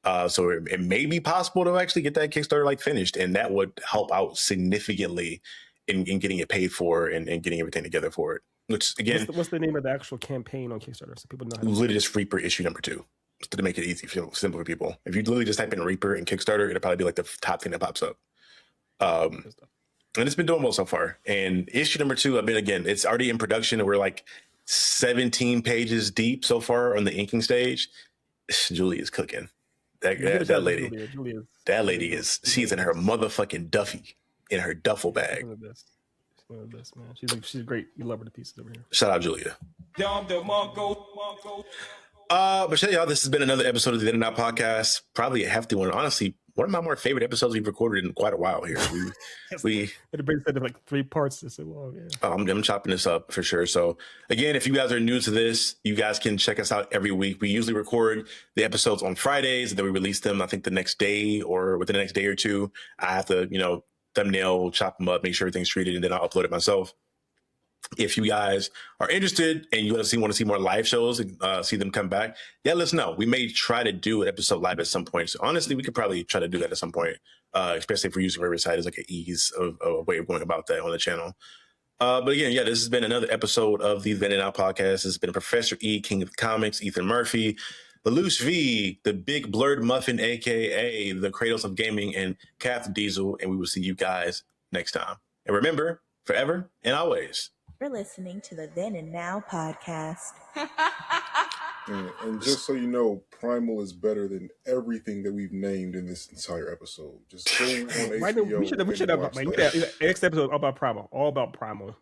Speaker 2: So it may be possible to actually get that Kickstarter like finished, and that would help out significantly in getting it paid for and getting everything together for it. Which again,
Speaker 4: what's the name of the actual campaign on Kickstarter so people know? How to
Speaker 2: literally just Reaper issue number 2. To make it easy, simple for people. If you literally just type in Reaper and Kickstarter, it'll probably be like the top thing that pops up. And it's been doing well so far. And issue number 2, it's already in production, and we're like 17 pages deep so far on the inking stage. Julie is cooking. That lady she's in her motherfucking Duffy, in her duffel bag.
Speaker 4: One of the best, man. She's great. You love her to pieces over here.
Speaker 2: Shout out Julia. But y'all, this has been another episode of the In and Out Podcast. Probably a hefty one. Honestly, one of my more favorite episodes we've recorded in quite a while here.
Speaker 4: It brings that to like 3 parts this long. Yeah.
Speaker 2: I'm chopping this up for sure. So again, if you guys are new to this, you guys can check us out every week. We usually record the episodes on Fridays, and then we release them, I think, the next day or within the next day or two. I have to, thumbnail, chop them up, make sure everything's treated, and then I'll upload it myself. If you guys are interested and you want to see more live shows and see them come back, let us know. We may try to do an episode live at some point. So honestly, we could probably try to do that at some point, especially if we're using Riverside as like an ease of a way of going about that on the channel. But again, this has been another episode of the Then and Out Podcast. This has been Professor E, King of the Comics, Ethan Murphy, the Loose V, the Big Blurred Muffin, a.k.a. the Kratos of Gaming, and Kath Diesel. And we will see you guys next time. And remember, forever and always,
Speaker 6: you're listening to the Then and Now Podcast.
Speaker 3: And just so you know, Primal is better than everything that we've named in this entire episode. Just go on HBO.
Speaker 4: We should have next episode all about Primal. All about Primal.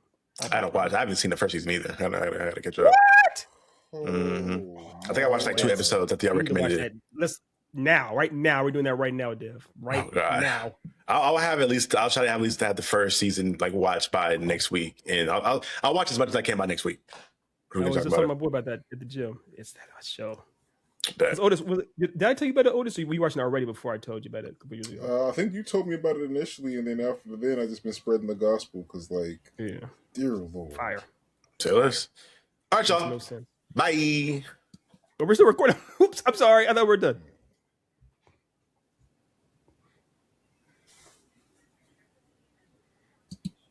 Speaker 2: I don't watch. I haven't seen the first season either. I gotta catch up.
Speaker 4: What?
Speaker 2: Mm-hmm. I think I watched like 2 episodes that I recommended it.
Speaker 4: Right now, we're doing that right now, Dev. Now.
Speaker 2: I'll try to at least have the first season like watched by next week, and I'll watch as much as I can by next week.
Speaker 4: I was just telling my boy about that at the gym. It's that show. Otis, did I tell you about it, Otis? Or were you watching it already before I told you about it?
Speaker 3: I think you told me about it initially, and then after then, I just been spreading the gospel because, dear Lord,
Speaker 4: fire.
Speaker 2: Tell us. All right, y'all.
Speaker 4: No sense.
Speaker 2: Bye.
Speaker 4: But we're still recording. Oops, I'm sorry. I thought we were done.